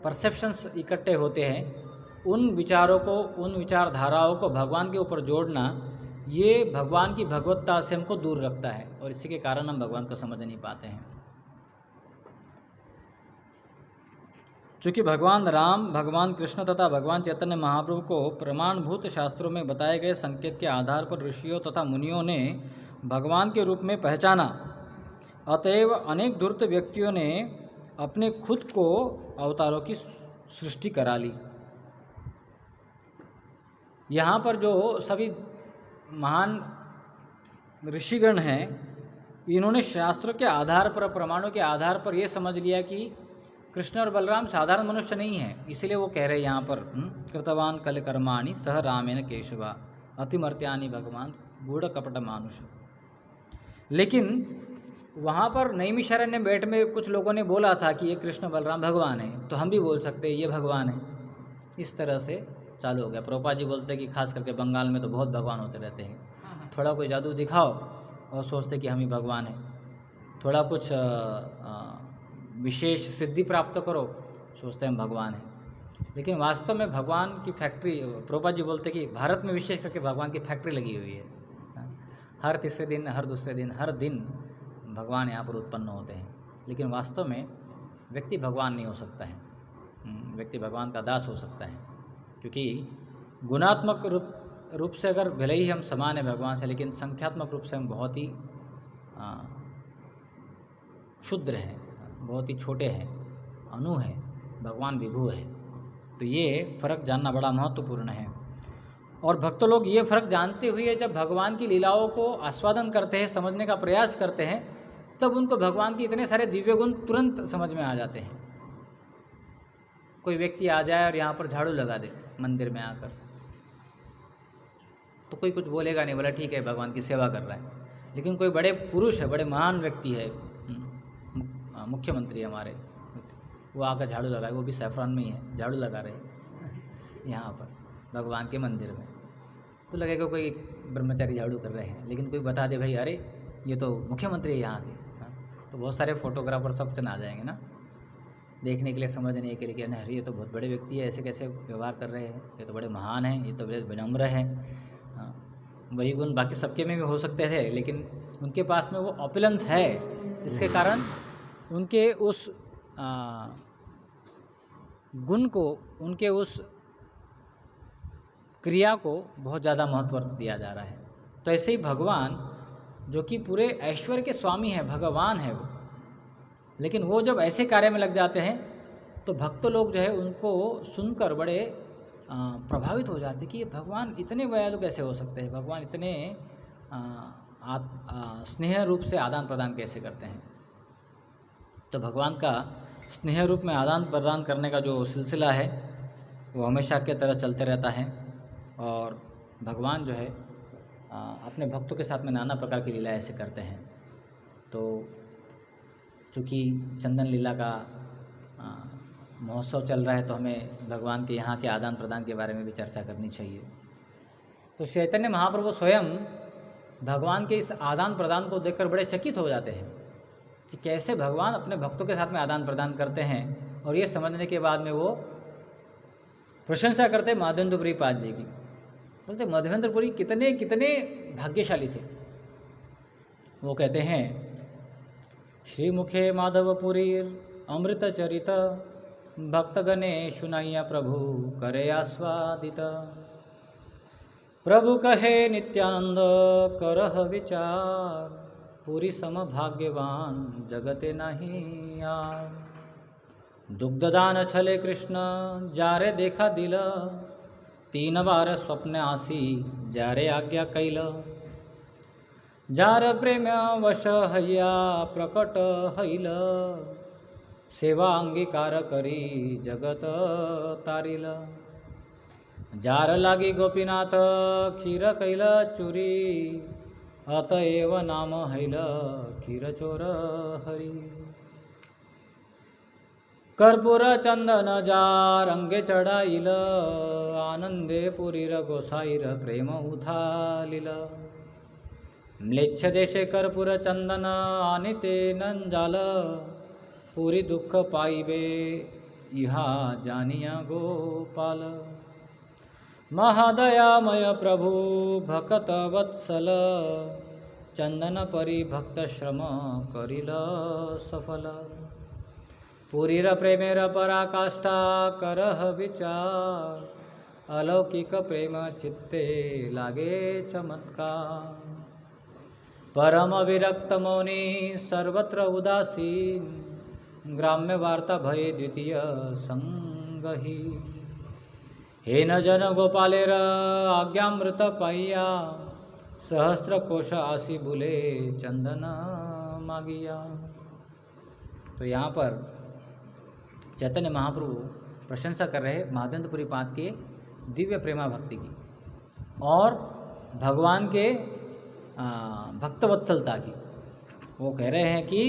S2: परसेप्शंस इकट्ठे होते हैं, उन विचारों को, उन विचारधाराओं को भगवान के ऊपर जोड़ना, ये भगवान की भगवत्ता से हमको दूर रखता है और इसी के कारण हम भगवान को समझ नहीं पाते हैं। चूँकि भगवान राम, भगवान कृष्ण तथा भगवान चैतन्य महाप्रभु को प्रमाणभूत शास्त्रों में बताए गए संकेत के आधार पर ऋषियों तथा मुनियों ने भगवान के रूप में पहचाना, अतएव अनेक धूर्त व्यक्तियों ने अपने खुद को अवतारों की सृष्टि करा ली। यहाँ पर जो सभी महान ऋषिगण हैं, इन्होंने शास्त्रों के आधार पर, प्रमाणों के आधार पर यह समझ लिया कि कृष्ण और बलराम साधारण मनुष्य नहीं हैं, इसलिए वो कह रहे हैं यहाँ पर कृतवान कल कर्माणि सह रामेण केशवा अतिमर्त्यानि भगवान गूढ़ कपट मानुष। लेकिन वहाँ पर नैमिषारण्य बैठ में कुछ लोगों ने बोला था कि ये कृष्ण बलराम भगवान है, तो हम भी बोल सकते हैं ये भगवान है। इस तरह से चालू हो गया। प्रभुपाद जी बोलते हैं कि खास करके बंगाल में तो बहुत भगवान होते रहते हैं, थोड़ा कोई जादू दिखाओ और सोचते कि हम ही भगवान हैं, थोड़ा कुछ विशेष सिद्धि प्राप्त करो, सोचते हैं हम भगवान हैं। लेकिन वास्तव में भगवान की फैक्ट्री, प्रभुपाद जी बोलते कि भारत में विशेष करके भगवान की फैक्ट्री लगी हुई है। हर तीसरे दिन, हर दूसरे दिन, हर दिन भगवान यहाँ पर उत्पन्न होते हैं। लेकिन वास्तव में व्यक्ति भगवान नहीं हो सकता है, व्यक्ति भगवान का दास हो सकता है, क्योंकि गुणात्मक रूप से अगर भले ही हम समान हैं भगवान से, लेकिन संख्यात्मक रूप से हम बहुत ही क्षुद्र हैं, बहुत ही छोटे हैं, अणु हैं, भगवान विभु है। तो ये फर्क जानना बड़ा महत्वपूर्ण है। और भक्त लोग ये फर्क जानते हुए जब भगवान की लीलाओं को आस्वादन करते हैं, समझने का प्रयास करते हैं, तब उनको भगवान के इतने सारे दिव्य गुण तुरंत समझ में आ जाते हैं। कोई व्यक्ति आ जाए और यहाँ पर झाड़ू लगा दे मंदिर में आकर, तो कोई कुछ बोलेगा नहीं, बोला ठीक है भगवान की सेवा कर रहा है। लेकिन कोई बड़े पुरुष है, बड़े महान व्यक्ति है, मुख्यमंत्री हमारे, वो आकर झाड़ू लगाए, वो भी सैफरान में ही है, झाड़ू लगा रहे हैं यहाँ पर भगवान के मंदिर में, तो लगेगा कोई ब्रह्मचारी झाड़ू कर रहे हैं। लेकिन कोई बता दे भाई अरे ये तो मुख्यमंत्री है यहाँ के, तो बहुत सारे फोटोग्राफर सब चला जाएंगे ना देखने के लिए, समझने के लिए कि अरे ये तो बहुत बड़े व्यक्ति है, ऐसे कैसे व्यवहार कर रहे हैं, ये तो बड़े महान हैं, ये तो बड़े विनम्र हैं। वही गुण बाकी सबके में भी हो सकते थे, लेकिन उनके पास में वो ऑपुलेंस है, इसके कारण उनके उस गुण को, उनके उस क्रिया को बहुत ज़्यादा महत्व दिया जा रहा है। तो ऐसे ही भगवान जो कि पूरे ऐश्वर्य के स्वामी हैं, भगवान है वो, लेकिन वो जब ऐसे कार्य में लग जाते हैं तो भक्त लोग जो है उनको सुनकर बड़े प्रभावित हो जाते कि ये भगवान इतने दयालु कैसे हो सकते हैं, भगवान इतने स्नेह रूप से आदान प्रदान कैसे करते हैं। तो भगवान का स्नेह रूप में आदान प्रदान करने का जो सिलसिला है वो हमेशा की तरह चलते रहता है। और भगवान जो है अपने भक्तों के साथ में नाना प्रकार की लीला ऐसे करते हैं। तो चूँकि चंदन लीला का महोत्सव चल रहा है, तो हमें भगवान के यहाँ के आदान प्रदान के बारे में भी चर्चा करनी चाहिए। तो चैतन्य महाप्रभु स्वयं भगवान के इस आदान प्रदान को देखकर बड़े चकित हो जाते हैं कि कैसे भगवान अपने भक्तों के साथ में आदान प्रदान करते हैं। और ये समझने के बाद में वो प्रशंसा करते माधवेंद्रपुरी पाद जी की, बोलते माधवेंद्रपुरी कितने कितने भाग्यशाली थे। वो कहते हैं श्रीमुखे माधवपुरी अमृत चरित भक्तगणे सुनाइया प्रभु करे आस्वादित। प्रभु कहे नित्यानंद करह विचार पूरी सम भाग्यवान जगते नहीं यार। दुग्धदान छले कृष्ण जारे देखा दिल 3 बार स्वप्न आसी जारे आज्ञा कैल। जार प्रेम वश हया प्रकट हैल सेवा अंगीकार करी जगत तारिल। जार लागी गोपीनाथ क्षीर कैल चुरी अतएव नाम हैल क्षीर चोर हरि। कर्पूर चंदन जार अंगे चढ़ाइल आनंदे पुरीर गोसाईर प्रेम उथालिल। म्लेच्छ देशे कर्पूर चंदन आनिते नंजाल पूरी दुख पाइबे इहा जानिया गोपाल। महादयामय प्रभु भक्त वत्सल चंदन परि भक्त श्रम करिल सफल। पुरीर प्रेमेर पराकाष्ठा करह विचार अलौकिक प्रेम चित्ते लागे चमत्कार। परम विरक्त मौनी सर्वत्र उदासीन ग्राम्य वार्ता भये द्वितीय संगहि। हेन जन गोपालेर आज्ञामृत पाइया सहस्त्र कोश आसी बुले चंदन मागिया। तो यहाँ पर चैतन्य महाप्रभु प्रशंसा कर रहे माधवेंद्रपुरी पाद के दिव्य प्रेमा भक्ति की और भगवान के भक्तवत्सलता की। वो कह रहे हैं कि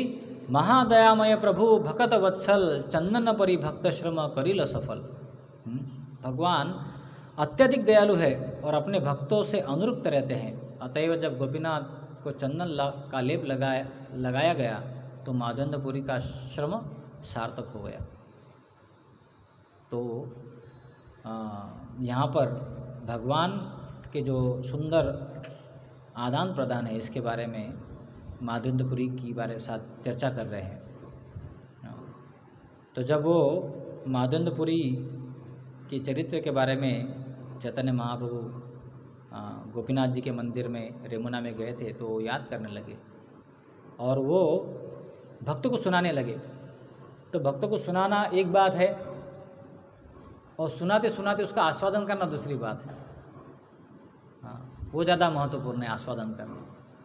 S2: महादयामय प्रभु भक्त वत्सल चंदन परि भक्त श्रम करिल सफल। भगवान अत्यधिक दयालु है और अपने भक्तों से अनुरक्त रहते हैं। अतएव जब गोपीनाथ को चंदन का लेप लगाया गया तो माधवेंद्रपुरी का श्रम सार्थक हो गया। तो यहाँ पर भगवान के जो सुंदर आदान प्रदान है इसके बारे में माधवेंद्रपुरी की बारे साथ चर्चा कर रहे हैं। तो जब वो माधवेंद्रपुरी के चरित्र के बारे में चैतन्य महाप्रभु गोपीनाथ जी के मंदिर में रेमुना में गए थे तो याद करने लगे और वो भक्तों को सुनाने लगे। तो भक्तों को सुनाना एक बात है और सुनाते सुनाते उसका आस्वादन करना दूसरी बात है। वो ज़्यादा महत्वपूर्ण है आस्वादन करना।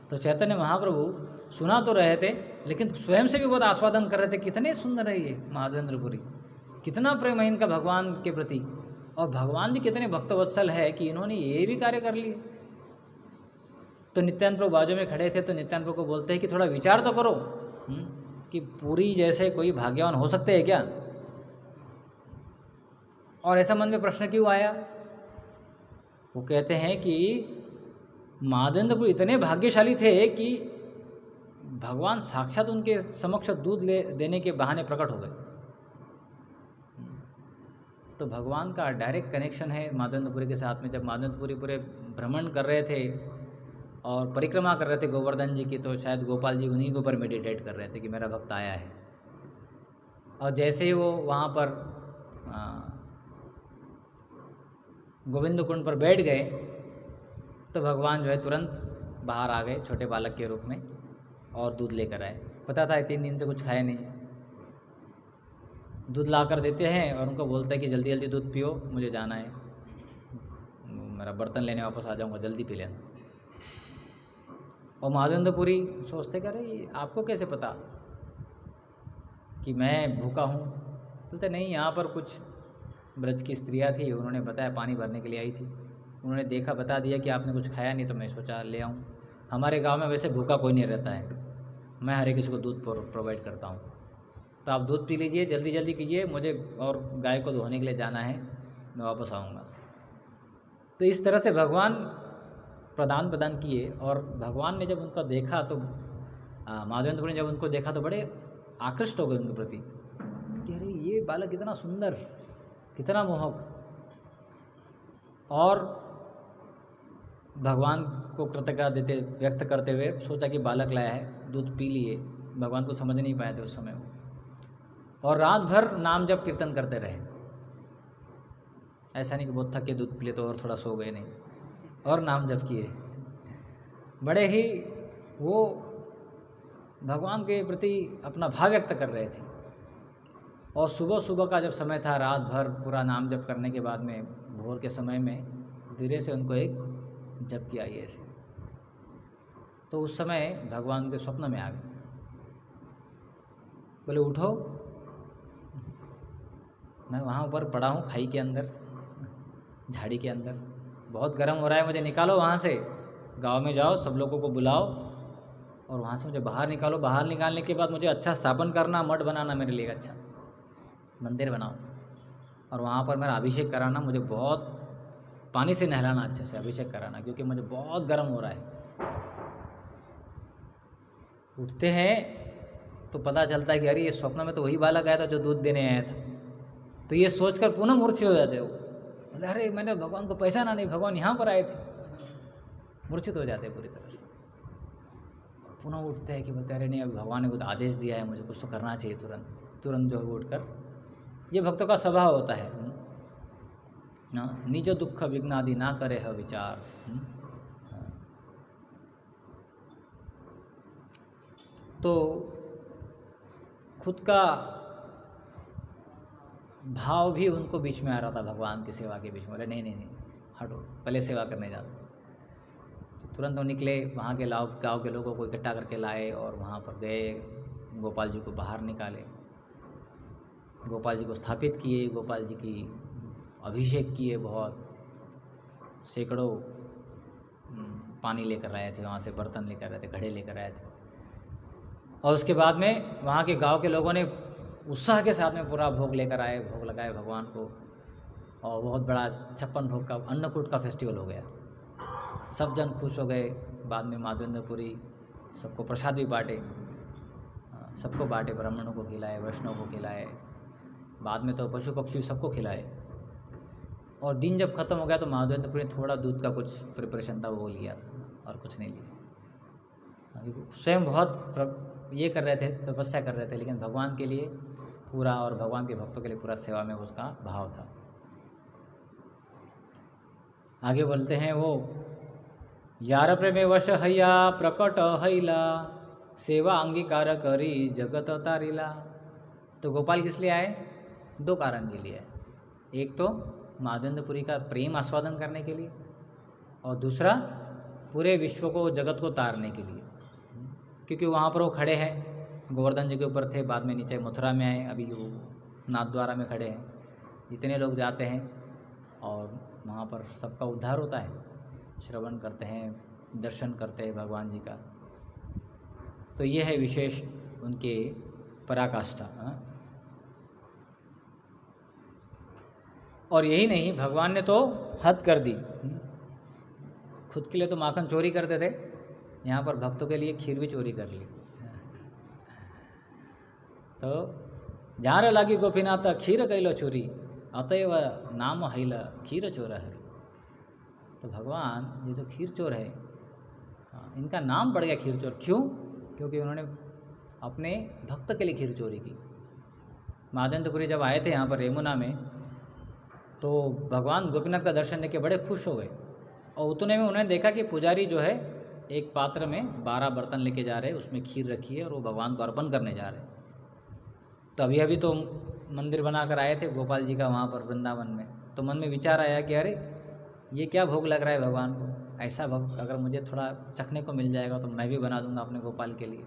S2: तो चैतन्य महाप्रभु सुना तो रहे थे, लेकिन स्वयं से भी बहुत आस्वादन कर रहे थे। कितने सुंदर है ये माधवेंद्रपुरी, कितना प्रेम है इनका भगवान के प्रति, और भगवान भी कितने भक्तवत्सल है कि इन्होंने ये भी कार्य कर लिए। तो नित्यानंद प्रभु बाजू में खड़े थे, तो नित्यानंद प्रभु को बोलते हैं कि थोड़ा विचार तो करो कि पुरी जैसे कोई भाग्यवान हो सकते हैं क्या, और ऐसा मन में प्रश्न क्यों आया। वो कहते हैं कि माधवेंद्रपुरी इतने भाग्यशाली थे कि भगवान साक्षात उनके समक्ष दूध देने के बहाने प्रकट हो गए। तो भगवान का डायरेक्ट कनेक्शन है माधवेंद्रपुरी के साथ में। जब माधवेंद्रपुरी पूरे भ्रमण कर रहे थे और परिक्रमा कर रहे थे गोवर्धन जी की, तो शायद गोपाल जी उन्हीं के ऊपर मेडिटेट कर रहे थे कि मेरा भक्त आया है। और जैसे ही वो वहाँ पर गोविंद कुंड पर बैठ गए, तो भगवान जो है तुरंत बाहर आ गए छोटे बालक के रूप में और दूध लेकर आए। पता था 3 दिन से कुछ खाया नहीं, दूध ला कर देते हैं और उनको बोलते हैं कि जल्दी जल्दी दूध पियो, मुझे जाना है, मेरा बर्तन लेने वापस आ जाऊँगा, जल्दी पी लेना। और माधवेंद्रपुरी सोचते कि अरे आपको कैसे पता कि मैं भूखा हूँ। बोलते नहीं, यहाँ पर कुछ ब्रज की स्त्रियाँ थी, उन्होंने बताया, पानी भरने के लिए आई थी, उन्होंने देखा, बता दिया कि आपने कुछ खाया नहीं, तो मैं सोचा ले आऊँ। हमारे गांव में वैसे भूखा कोई नहीं रहता है, मैं हर एक किसी को दूध प्रोवाइड करता हूँ, तो आप दूध पी लीजिए, जल्दी जल्दी कीजिए, मुझे और गाय को धोने के लिए जाना है, मैं वापस आऊँगा। तो इस तरह से भगवान प्रदान किए। और भगवान ने जब उनका देखा तो माधवेंद्रपुरी ने जब उनको देखा तो बड़े आकृष्ट हो गए उनके प्रति कि अरे ये बालक कितना सुंदर, कितना मोहक। और भगवान को कृतज्ञता व्यक्त करते हुए सोचा कि बालक लाया है, दूध पी लिए। भगवान को समझ नहीं पाए थे उस समय वो, और रात भर नाम जप कीर्तन करते रहे। ऐसा नहीं कि बहुत थक के दूध पी लिए तो और थोड़ा सो गए, नहीं, और नाम जप किए। बड़े ही वो भगवान के प्रति अपना भाव व्यक्त कर रहे थे। और सुबह सुबह का जब समय था, रात भर पूरा नाम जप करने के बाद में भोर के समय में धीरे से उनको एक झपकी आई ऐसे, तो उस समय भगवान के स्वप्न में आ गए, बोले उठो, मैं वहाँ ऊपर पड़ा हूँ खाई के अंदर, झाड़ी के अंदर, बहुत गर्म हो रहा है, मुझे निकालो वहाँ से, गांव में जाओ, सब लोगों को बुलाओ और वहाँ से मुझे बाहर निकालो। बाहर निकालने के बाद मुझे अच्छा स्थापन करना, मठ बनाना, मेरे लिए अच्छा मंदिर बनाओ, और वहाँ पर मेरा अभिषेक कराना, मुझे बहुत पानी से नहलाना, अच्छे से अभिषेक कराना, क्योंकि मुझे बहुत गर्म हो रहा है। उठते हैं तो पता चलता है कि अरे ये स्वप्न में तो वही बालक आया था जो दूध देने आया था। तो ये सोचकर पुनः मूर्छित हो जाते हो, अरे मैंने भगवान को पहचाना नहीं, भगवान यहाँ पर आए थे। मूर्छित हो जाते पूरी तरह से। पुनः उठते हैं कि बोलते अरे नहीं, अभी भगवान ने कुछ आदेश दिया है, मुझे कुछ तो करना चाहिए। तुरंत जो है उठकर, ये भक्तों का स्वभाव होता है ना, निज दुख विघ्नादि ना करे है विचार। तो खुद का भाव भी उनको बीच में आ रहा था, भगवान की सेवा के बीच में। बोले नहीं नहीं नहीं, हटो, पहले सेवा करने जाओ। तो तुरंत वो निकले, वहाँ के गाँव के लोगों को इकट्ठा करके लाए और वहाँ पर गए, गोपाल जी को बाहर निकाले, गोपाल जी को स्थापित किए, गोपाल जी की अभिषेक किए, बहुत सैकड़ों पानी लेकर आए थे, वहाँ से बर्तन लेकर आए थे, घड़े लेकर आए थे। और उसके बाद में वहाँ के गांव के लोगों ने उत्साह के साथ में पूरा भोग लेकर आए, भोग लगाए भगवान को, और बहुत बड़ा 56 भोग का अन्नकूट का फेस्टिवल हो गया। सब जन खुश हो गए। बाद में माधवेंद्रपुरी सबको प्रसाद भी बांटे, सबको बांटे, ब्राह्मणों को खिलाए, वैष्णव को खिलाए, बाद में तो पशु पक्षी सबको खिलाए। और दिन जब ख़त्म हो गया तो माधवेंद्रपुरी ने थोड़ा दूध का कुछ प्रिपरेशन था वो लिया था, और कुछ नहीं लिया। स्वयं बहुत ये कर रहे थे, तपस्या कर रहे थे, लेकिन भगवान के लिए पूरा, और भगवान के भक्तों के लिए पूरा सेवा में उसका भाव था। आगे बोलते हैं वो, यार प्रेमे वश हैया प्रकट हैला, सेवा अंगीकार करी जगत तारिला। तो गोपाल किस लिए आए? 2 कारण के लिए। एक तो माधवेंद्रपुरी का प्रेम आस्वादन करने के लिए, और दूसरा पूरे विश्व को, जगत को तारने के लिए, क्योंकि वहाँ पर वो खड़े हैं, गोवर्धन जी के ऊपर थे, बाद में नीचे मथुरा में आए, अभी वो नाथद्वारा में खड़े हैं। इतने लोग जाते हैं और वहाँ पर सबका उद्धार होता है, श्रवण करते हैं, दर्शन करते हैं भगवान जी का। तो ये है विशेष उनके पराकाष्ठा। और यही नहीं, भगवान ने तो हद कर दी। खुद के लिए तो माखन चोरी करते थे, यहाँ पर भक्तों के लिए खीर भी चोरी कर ली। तो जार लागी गोपीनाथ खीर कैलो चोरी, अतएव नाम हैल खीर चोर हरि। तो भगवान ये तो खीर चोर है, इनका नाम पड़ गया खीर चोर। क्यों? क्योंकि उन्होंने अपने भक्त के लिए खीर चोरी की। माधवेंद्रपुरी जब आए थे यहाँ पर यमुना में, तो भगवान गोपीनाथ का दर्शन लेके बड़े खुश हो गए। और उतने में उन्होंने देखा कि पुजारी जो है एक पात्र में 12 बर्तन लेके जा रहे हैं, उसमें खीर रखी है और वो भगवान को अर्पण करने जा रहे हैं। तो अभी अभी तो मंदिर बनाकर आए थे गोपाल जी का वहाँ पर वृंदावन में, तो मन में विचार आया कि अरे ये क्या भोग लग रहा है भगवान को, ऐसा भोग अगर मुझे थोड़ा चखने को मिल जाएगा तो मैं भी बना दूंगा अपने गोपाल के लिए।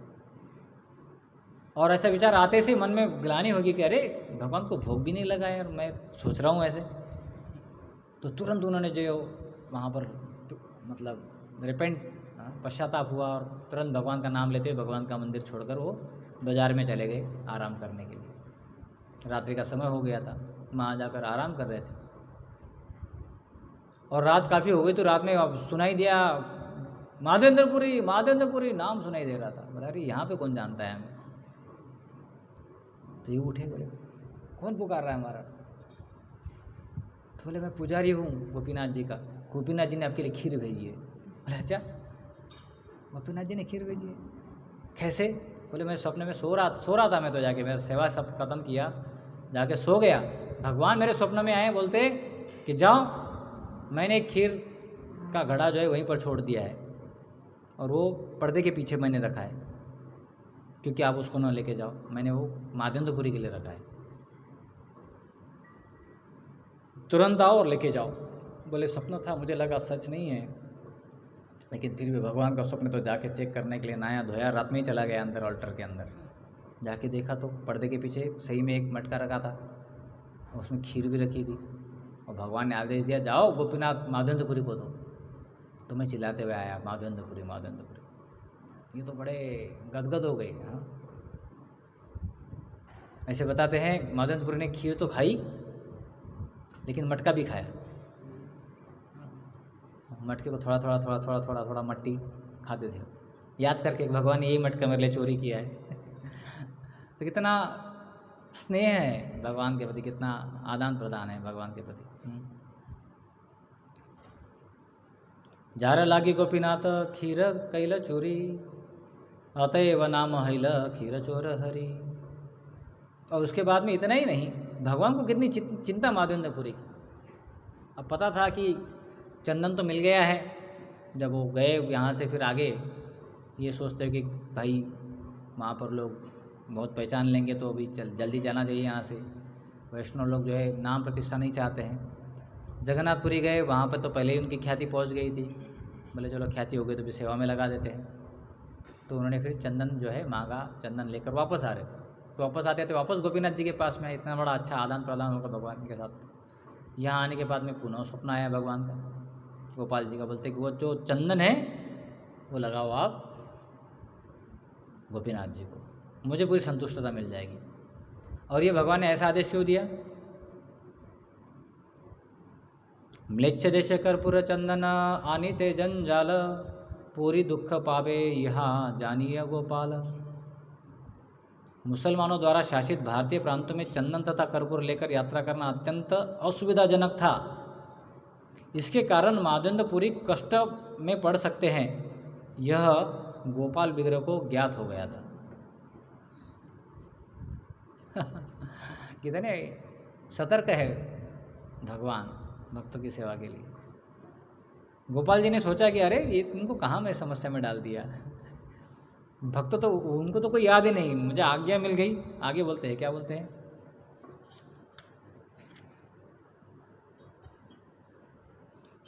S2: और ऐसा विचार आते से मन में ग्लानि होगी कि अरे भगवान को भोग भी नहीं लगा है और मैं सोच रहा हूँ ऐसे। तो तुरंत उन्होंने जो वहाँ पर मतलब रिपेंट, पश्चाताप हुआ और तुरंत भगवान का नाम लेते हुए भगवान का मंदिर छोड़कर वो बाजार में चले गए आराम करने के लिए। रात्रि का समय हो गया था, वहाँ जाकर आराम कर रहे थे और रात काफ़ी हो गई। तो रात में सुनाई दिया माधवेंद्रपुरी, माधवेंद्रपुरी नाम सुनाई दे रहा था। बोला अरे यहाँ पे कौन जानता है हमें। तो ये उठे, बोले कौन पुकार रहा है हमारा। तो बोले मैं पुजारी हूँ गोपीनाथ जी का, गोपीनाथ जी ने आपके लिए खीर भेजी है। बोले अच्छा, गोपीनाथ जी ने खीर भेजी है, कैसे? बोले मैं सपने में सो रहा था मैं, तो जाके मैं सेवा सब खत्म किया, जाके सो गया। भगवान मेरे स्वप्न में आए, बोलते कि जाओ मैंने एक खीर का घड़ा जो है वहीं पर छोड़ दिया है और वो पर्दे के पीछे मैंने रखा है, क्योंकि आप उसको ना लेके जाओ, मैंने वो माधवेंद्रपुरी के लिए रखा है, तुरंत आओ और लेके जाओ। बोले सपना था, मुझे लगा सच नहीं है, लेकिन फिर भी भगवान का स्वप्न तो जाके चेक करने के लिए नया धोया, रात में ही चला गया अंदर ऑल्टर के अंदर। जाके देखा तो पर्दे के पीछे सही में एक मटका रखा था, उसमें खीर भी रखी थी और भगवान ने आदेश दिया जाओ गोपीनाथ माधवेंद्रपुरी को दो। तो मैं चिल्लाते हुए आया माधवेंद्रपुरी, माधवेंद्रपुरी। ये तो बड़े गदगद हो गए। हाँ, ऐसे बताते हैं माधवेंद्रपुरी ने खीर तो खाई लेकिन मटका भी खाया। मटके को थोड़ा मट्टी खाते थे, याद करके भगवान ने यही मटका मेरे लिए चोरी किया है। तो कितना स्नेह है भगवान के प्रति, कितना आदान प्रदान है भगवान के प्रति। जार लागी गोपीनाथ खीर कैल चोरी, अतएव नाम हैल खीर चोर हरि। और उसके बाद में इतना ही नहीं, भगवान को कितनी चिंता माधवेंद्रपुरी की। अब पता था कि चंदन तो मिल गया है, जब वो गए यहाँ से फिर आगे ये सोचते कि भाई वहाँ पर लोग बहुत पहचान लेंगे तो अभी जल्दी जाना चाहिए यहाँ से। वैष्णव लोग जो है नाम प्रतिष्ठा नहीं चाहते हैं। जगन्नाथपुरी गए, वहाँ पर तो पहले ही उनकी ख्याति पहुँच गई थी। बोले चलो ख्याति हो गई तो भी सेवा में लगा देते हैं। तो उन्होंने फिर चंदन जो है मांगा, चंदन लेकर वापस आ रहे थे। तो वापस आते थे, वापस गोपीनाथ जी के पास में इतना बड़ा अच्छा आदान प्रदान होगा भगवान के साथ। यहाँ आने के बाद में पुनः स्वप्न आया भगवान का, गोपाल जी का। बोलते कि वो जो चंदन है वो लगाओ आप गोपीनाथ जी को, मुझे पूरी संतुष्टता मिल जाएगी। और ये भगवान ने ऐसा आदेश क्यों दिया? म्लेच्छ देश कर्पूर चंदन आनी ते जंजाल, पूरी दुख पावे यहाँ जानिए गोपाल। मुसलमानों द्वारा शासित भारतीय प्रांतों में चंदन तथा कर्पूर लेकर यात्रा करना अत्यंत असुविधाजनक था। इसके कारण माधवेंद्रपुरी कष्ट में पड़ सकते हैं, यह गोपाल विग्रह को ज्ञात हो गया था। कितने सतर्क है भगवान भक्तों की सेवा के लिए। गोपाल जी ने सोचा कि अरे ये इनको कहाँ मैं समस्या में डाल दिया। भक्त तो उनको तो कोई याद ही नहीं, मुझे आज्ञा मिल गई। आगे बोलते हैं, क्या बोलते हैं?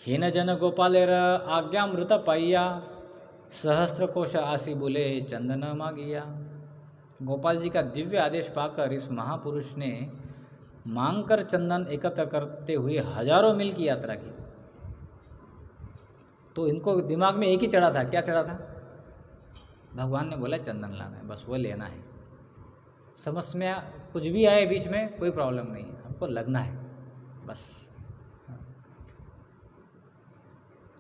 S2: हेन जन गोपालेर आज्ञामृत पाइया सहस्त्र कोश आसी बोले चंदन मागिया। गोपाल जी का दिव्य आदेश पाकर इस महापुरुष ने मांगकर चंदन एकत्र करते हुए हजारों मील की यात्रा की। तो इनको दिमाग में एक ही चढ़ा था, क्या चढ़ा था? भगवान ने बोला चंदन लाना है, बस वो लेना है। समझ में कुछ भी आए बीच में कोई प्रॉब्लम नहीं है, हमको लगना है बस।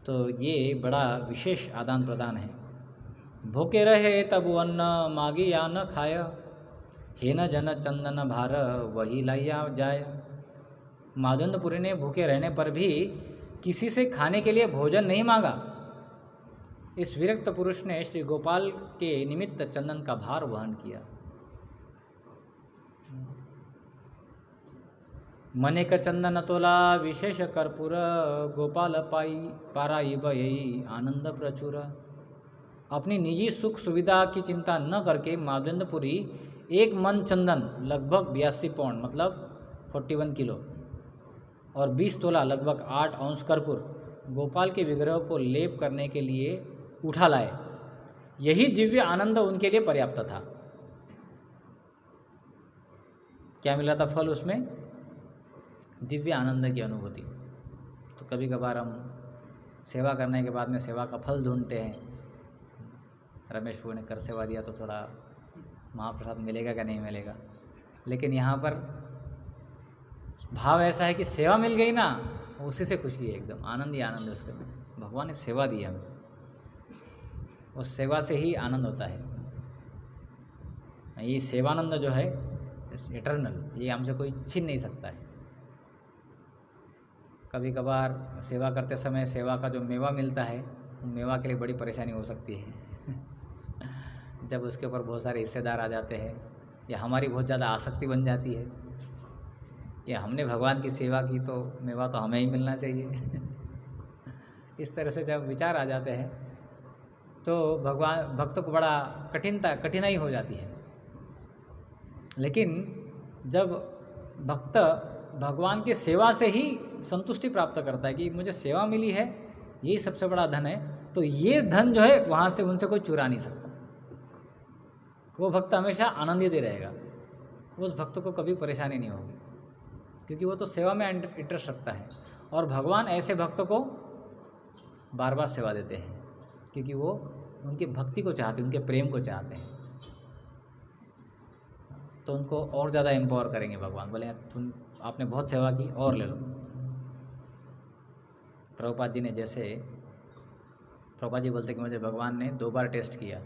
S2: तो ये बड़ा विशेष आदान प्रदान है। भूखे रहे तब अन्न मागी या न खाय, हे न जन चंदन भार वही लाइया जाय। माधवेंद्रपुरी ने भूखे रहने पर भी किसी से खाने के लिए भोजन नहीं मांगा। इस विरक्त पुरुष ने श्री गोपाल के निमित्त चंदन का भार वहन किया। मनेक चंदन तोला विशेष कर्पूर, गोपाल पाई पाराई यही आनंद प्रचुर। अपनी निजी सुख सुविधा की चिंता न करके माधवेंद्रपुरी 1 मन चंदन लगभग 82 पौंड मतलब 41 किलो और 20 तोला लगभग 8 औंस कर्पूर गोपाल के विग्रह को लेप करने के लिए उठा लाए। यही दिव्य आनंद उनके लिए पर्याप्त था। क्या मिला था फल उसमें? दिव्य आनंद की अनुभूति। तो कभी कभार हम सेवा करने के बाद में सेवा का फल ढूंढते हैं। रमेश प्रभु ने कर सेवा दिया तो थोड़ा महाप्रसाद मिलेगा क्या नहीं मिलेगा, लेकिन यहाँ पर भाव ऐसा है कि सेवा मिल गई ना, उसी से खुशी है, एकदम आनंद ही आनंद है उसके में। भगवान ने सेवा दी हमें, उस सेवा से ही आनंद होता है। ये सेवानंद जो है इटर्नल, ये हमसे कोई छीन नहीं सकता है। कभी कभार सेवा करते समय सेवा का जो मेवा मिलता है, मेवा के लिए बड़ी परेशानी हो सकती है जब उसके ऊपर बहुत सारे हिस्सेदार आ जाते हैं या हमारी बहुत ज़्यादा आसक्ति बन जाती है कि हमने भगवान की सेवा की तो मेवा तो हमें ही मिलना चाहिए इस तरह से जब विचार आ जाते हैं तो भगवान भक्तों को बड़ा कठिनाई हो जाती है। लेकिन जब भक्त भगवान की सेवा से ही संतुष्टि प्राप्त करता है कि मुझे सेवा मिली है, यही सबसे बड़ा धन है, तो ये धन जो है वहाँ से उनसे कोई चुरा नहीं सकता। वो भक्त हमेशा आनंदित ही रहेगा, उस भक्त को कभी परेशानी नहीं होगी, क्योंकि वो तो सेवा में इंटरेस्ट रखता है। और भगवान ऐसे भक्तों को बार बार सेवा देते हैं क्योंकि वो उनकी भक्ति को चाहते हैं, उनके प्रेम को चाहते हैं। तो उनको और ज़्यादा एम्पावर करेंगे भगवान, बोले तुम आपने बहुत सेवा की और ले लो। प्रभुपाद जी ने जैसे, प्रभुपाद जी बोलते कि मुझे भगवान ने 2 बार टेस्ट किया,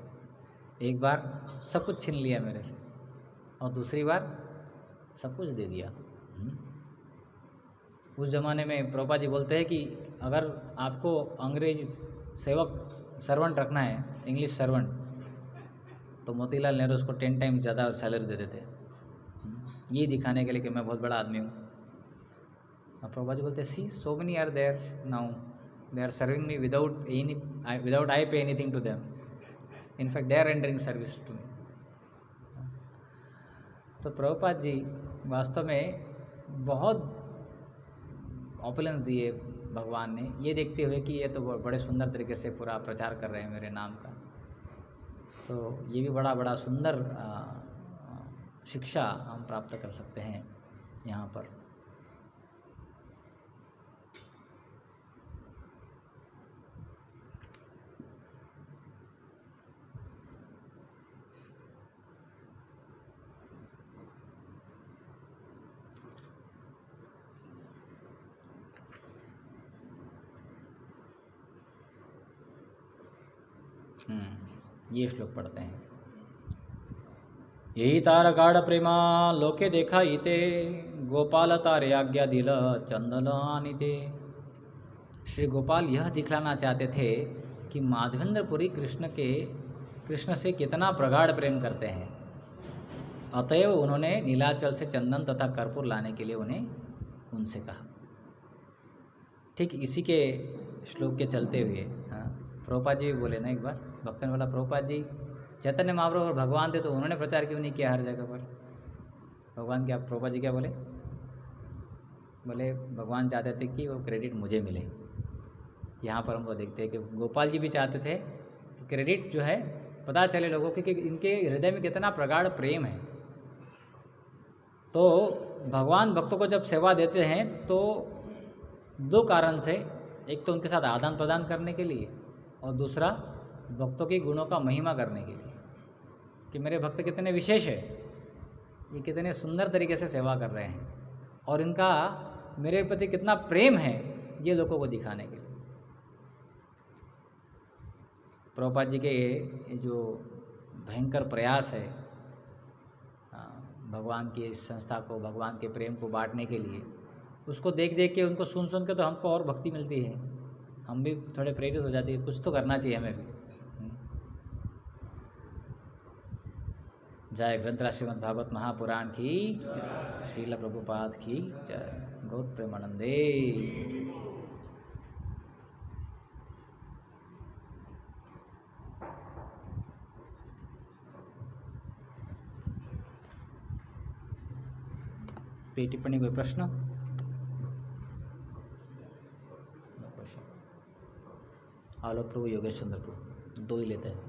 S2: एक बार सब कुछ छीन लिया मेरे से और दूसरी बार सब कुछ दे दिया। उस ज़माने में प्रभुपाद जी बोलते हैं कि अगर आपको अंग्रेज सर्वेंट रखना है, इंग्लिश सर्वेंट, तो मोतीलाल नेहरू उसको 10 टाइम्स ज़्यादा सैलरी दे देते, ये दिखाने के लिए कि मैं बहुत बड़ा आदमी हूँ। और प्रभुपाद जी बोलते see so many are there now, they are serving me without I pay anything to them, in fact they are rendering service to me. तो प्रभुपाद जी वास्तव में बहुत ऑपुलेंस दिए भगवान ने, ये देखते हुए कि ये तो बड़े सुंदर तरीके से पूरा प्रचार कर रहे हैं मेरे नाम का। तो ये भी बड़ा सुंदर शिक्षा हम प्राप्त कर सकते हैं यहाँ पर। ये श्लोक पढ़ते हैं। यही तार गाढ़ प्रेमा लोके देखा इते, गोपाल तारे आज्ञा दिल चंदन आनिते। श्री गोपाल यह दिखलाना चाहते थे कि माधवेंद्रपुरी कृष्ण से कितना प्रगाढ़ प्रेम करते हैं, अतएव उन्होंने नीलाचल से चंदन तथा कर्पूर लाने के लिए उनसे कहा। ठीक इसी के श्लोक के चलते हुए प्रभुपाद जी बोले ना, एक बार भक्तों ने बोला प्रभुपाद जी चैतन्य महाप्रभु और भगवान थे तो उन्होंने प्रचार क्यों नहीं किया हर जगह पर? भगवान क्या, प्रभुपाद जी क्या बोले? भगवान चाहते थे कि वो क्रेडिट मुझे मिले, यहाँ पर हमको देखते हैं कि गोपाल जी भी चाहते थे कि क्रेडिट जो है पता चले लोगों को कि इनके हृदय में कितना प्रगाढ़ प्रेम है। तो भगवान भक्तों को जब सेवा देते हैं तो दो कारण से, एक तो उनके साथ आदान प्रदान करने के लिए और दूसरा भक्तों के गुणों का महिमा करने के लिए कि मेरे भक्त कितने विशेष है, ये कितने सुंदर तरीके से सेवा कर रहे हैं और इनका मेरे प्रति कितना प्रेम है, ये लोगों को दिखाने के लिए। प्रभुपाद जी के ये जो भयंकर प्रयास है भगवान की इस संस्था को, भगवान के प्रेम को बांटने के लिए, उसको देख देख के, उनको सुन सुन के तो हमको और भक्ति मिलती है, हम भी थोड़े प्रेरित हो जाती है, कुछ तो करना चाहिए हमें भी। जय ग्रंथराज श्रीमद् भागवत महापुराण की, श्रील प्रभुपाद की जय, गौर प्रेमानंदे। टिप्पणी कोई प्रश्न? आलोक प्रभु, योगेश चंद्र प्रभु, दो ही लेते हैं।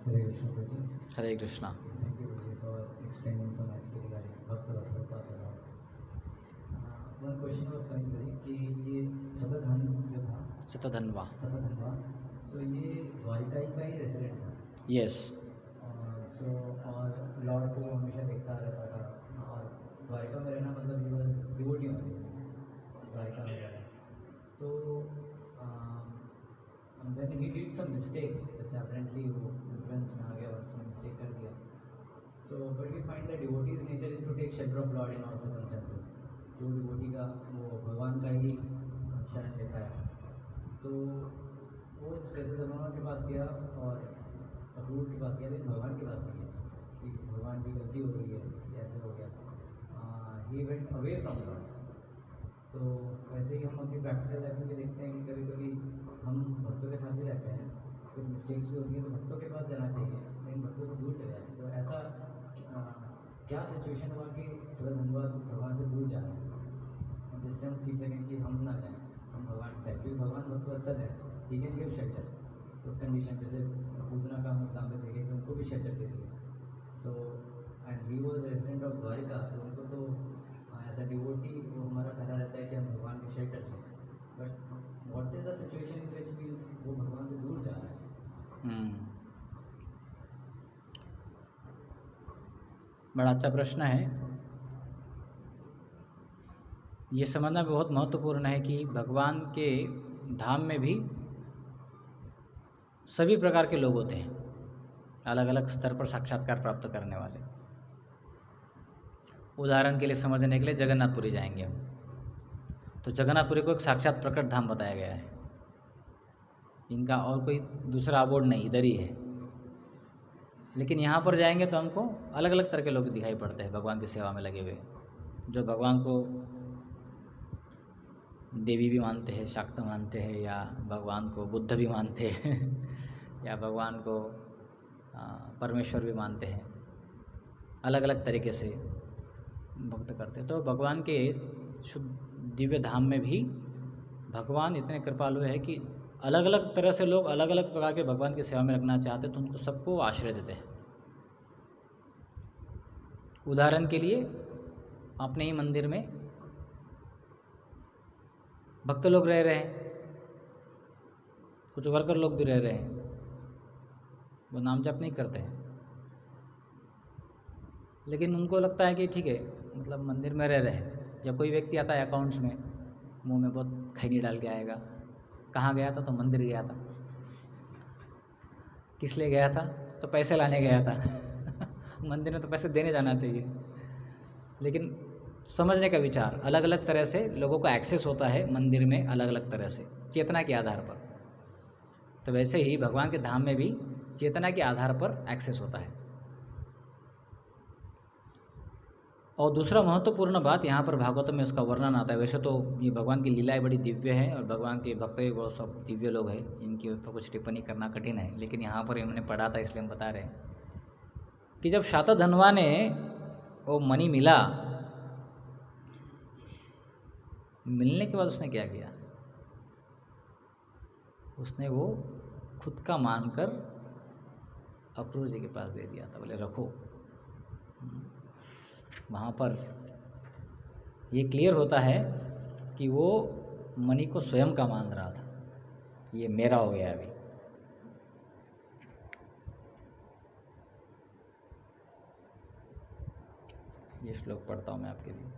S3: हरे कृष्ण प्रभु।
S2: हरे Krishna.
S3: Thank you Prabhu for explaining so nicely regarding Bhakta Rasata. One question was coming Prabhu कि ये सतधन जो था,
S2: शतधन्वा,
S3: सतधन्वा, so ये द्वारिका का ही रेसिडेंट था।
S2: यस।
S3: So और लॉर्ड को हमेशा देखता रहता था और द्वारिका में रहना मतलब ये was devotee only, द्वारिका में रहना। तो when he did some mistake, जैसे apparently वो influence में आ गया और उसने mistake कर दिया, so but we find that devotee's nature is to take shelter of Lord in all circumstances। तो devotee का वो भगवान का ही शरण लेता है। तो वो इस कृतधर्मा के पास गया और अक्रूर के पास गया, लेकिन भगवान के पास नहीं गया कि भगवान की गलती हो गई है, ऐसे हो गया। he went away from Lord। तो वैसे ही हम अपनी प्रैक्टिकल लाइफ में भी देखते हैं कि कभी कभी हम भक्तों के साथ भी रहते हैं, कुछ मिस्टेक्स भी होती हैं, तो भक्तों के पास जाना चाहिए, लेकिन भक्तों से दूर चले जाते हैं। तो ऐसा क्या सिचुएशन हुआ कि सतधन्वा भगवान से दूर जा रहे हैं, जिससे हम सीख सकें कि हम ना जाएं, हम भगवान के साथ, क्योंकि भगवान भक्तवत्सल है, ही कैन गिव शेल्टर उस कंडीशन। जैसे पूतना का हम एग्जाम्पल देखें कि उनको भी शेल्टर दे दिया। So and he was resident of Dwarka, तो उनको तो एज अ डिवोटी वो हमारा कहना रहता है कि हम भगवान के शेल्टर लें, but what is the situation in which means वो भगवान से दूर जा रहा है?
S2: बड़ा अच्छा प्रश्न है। ये समझना बहुत महत्वपूर्ण है कि भगवान के धाम में भी सभी प्रकार के लोग होते हैं, अलग अलग स्तर पर साक्षात्कार प्राप्त करने वाले। उदाहरण के लिए समझने के लिए जगन्नाथपुरी जाएंगे हम, तो जगन्नाथपुरी को एक साक्षात प्रकट धाम बताया गया है, इनका और कोई दूसरा अबोर्ड नहीं, इधर ही है। लेकिन यहाँ पर जाएंगे तो हमको अलग अलग तरह के लोग दिखाई पड़ते हैं भगवान की सेवा में लगे हुए, जो भगवान को देवी भी मानते हैं, शाक्त मानते हैं, या भगवान को बुद्ध भी मानते हैं या भगवान को परमेश्वर भी मानते हैं, अलग अलग तरीके से भक्त करते हैं। तो भगवान के शुद्ध दिव्य धाम में भी भगवान इतने कृपालु है कि अलग अलग तरह से लोग अलग अलग प्रकार के भगवान की सेवा में रखना चाहते हैं, तो उनको सबको आश्रय देते हैं। उदाहरण के लिए अपने ही मंदिर में भक्त लोग रह रहे हैं, कुछ वर्कर लोग भी रह रहे हैं, वो नाम जप नहीं करते हैं, लेकिन उनको लगता है कि ठीक है, मतलब मंदिर में रह रहे हैं। जब कोई व्यक्ति आता है अकाउंट्स में मुंह में बहुत खैनी डाल के आएगा, कहाँ गया था? तो मंदिर गया था। किस लिए गया था? तो पैसे लाने गया था मंदिर में तो पैसे देने जाना चाहिए। लेकिन समझने का विचार, अलग अलग तरह से लोगों को एक्सेस होता है मंदिर में, अलग अलग तरह से चेतना के आधार पर। तो वैसे ही भगवान के धाम में भी चेतना के आधार पर एक्सेस होता है। और दूसरा महत्वपूर्ण बात, यहाँ पर भागवत में इसका वर्णन आता है। वैसे तो ये भगवान की लीलाएं बड़ी दिव्य है और भगवान के भक्त वो सब दिव्य लोग हैं, इनके ऊपर कुछ टिप्पणी करना कठिन है, लेकिन यहाँ पर इन्होंने पढ़ा था इसलिए हम बता रहे हैं कि जब शातधन्वा ने वो मणि मिला, मिलने के बाद उसने क्या किया? उसने वो खुद का मानकर अक्रूर जी के पास दे दिया था, बोले रखो। वहाँ पर ये क्लियर होता है कि वो मणि को स्वयं का मान रहा था, ये मेरा हो गया अभी। ये श्लोक पढ़ता हूँ मैं आपके लिए।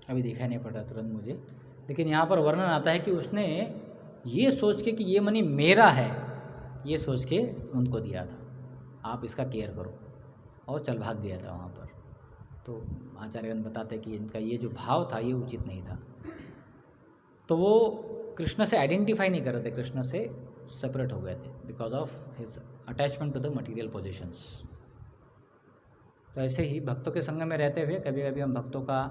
S2: अभी दिखाई नहीं पड़ रहा तुरंत मुझे, लेकिन यहाँ पर वर्णन आता है कि उसने ये सोच के कि ये मणि मेरा है, ये सोच के उनको दिया था, आप इसका केयर करो, और चल भाग दिया था वहाँ पर। तो आचार्यगण बताते हैं कि इनका ये जो भाव था ये उचित नहीं था। तो वो कृष्ण से आइडेंटिफाई नहीं कर रहे थे, कृष्ण से सेपरेट हो गए थे because of his attachment to the material positions. तो ऐसे ही भक्तों के संग में रहते हुए कभी कभी हम भक्तों का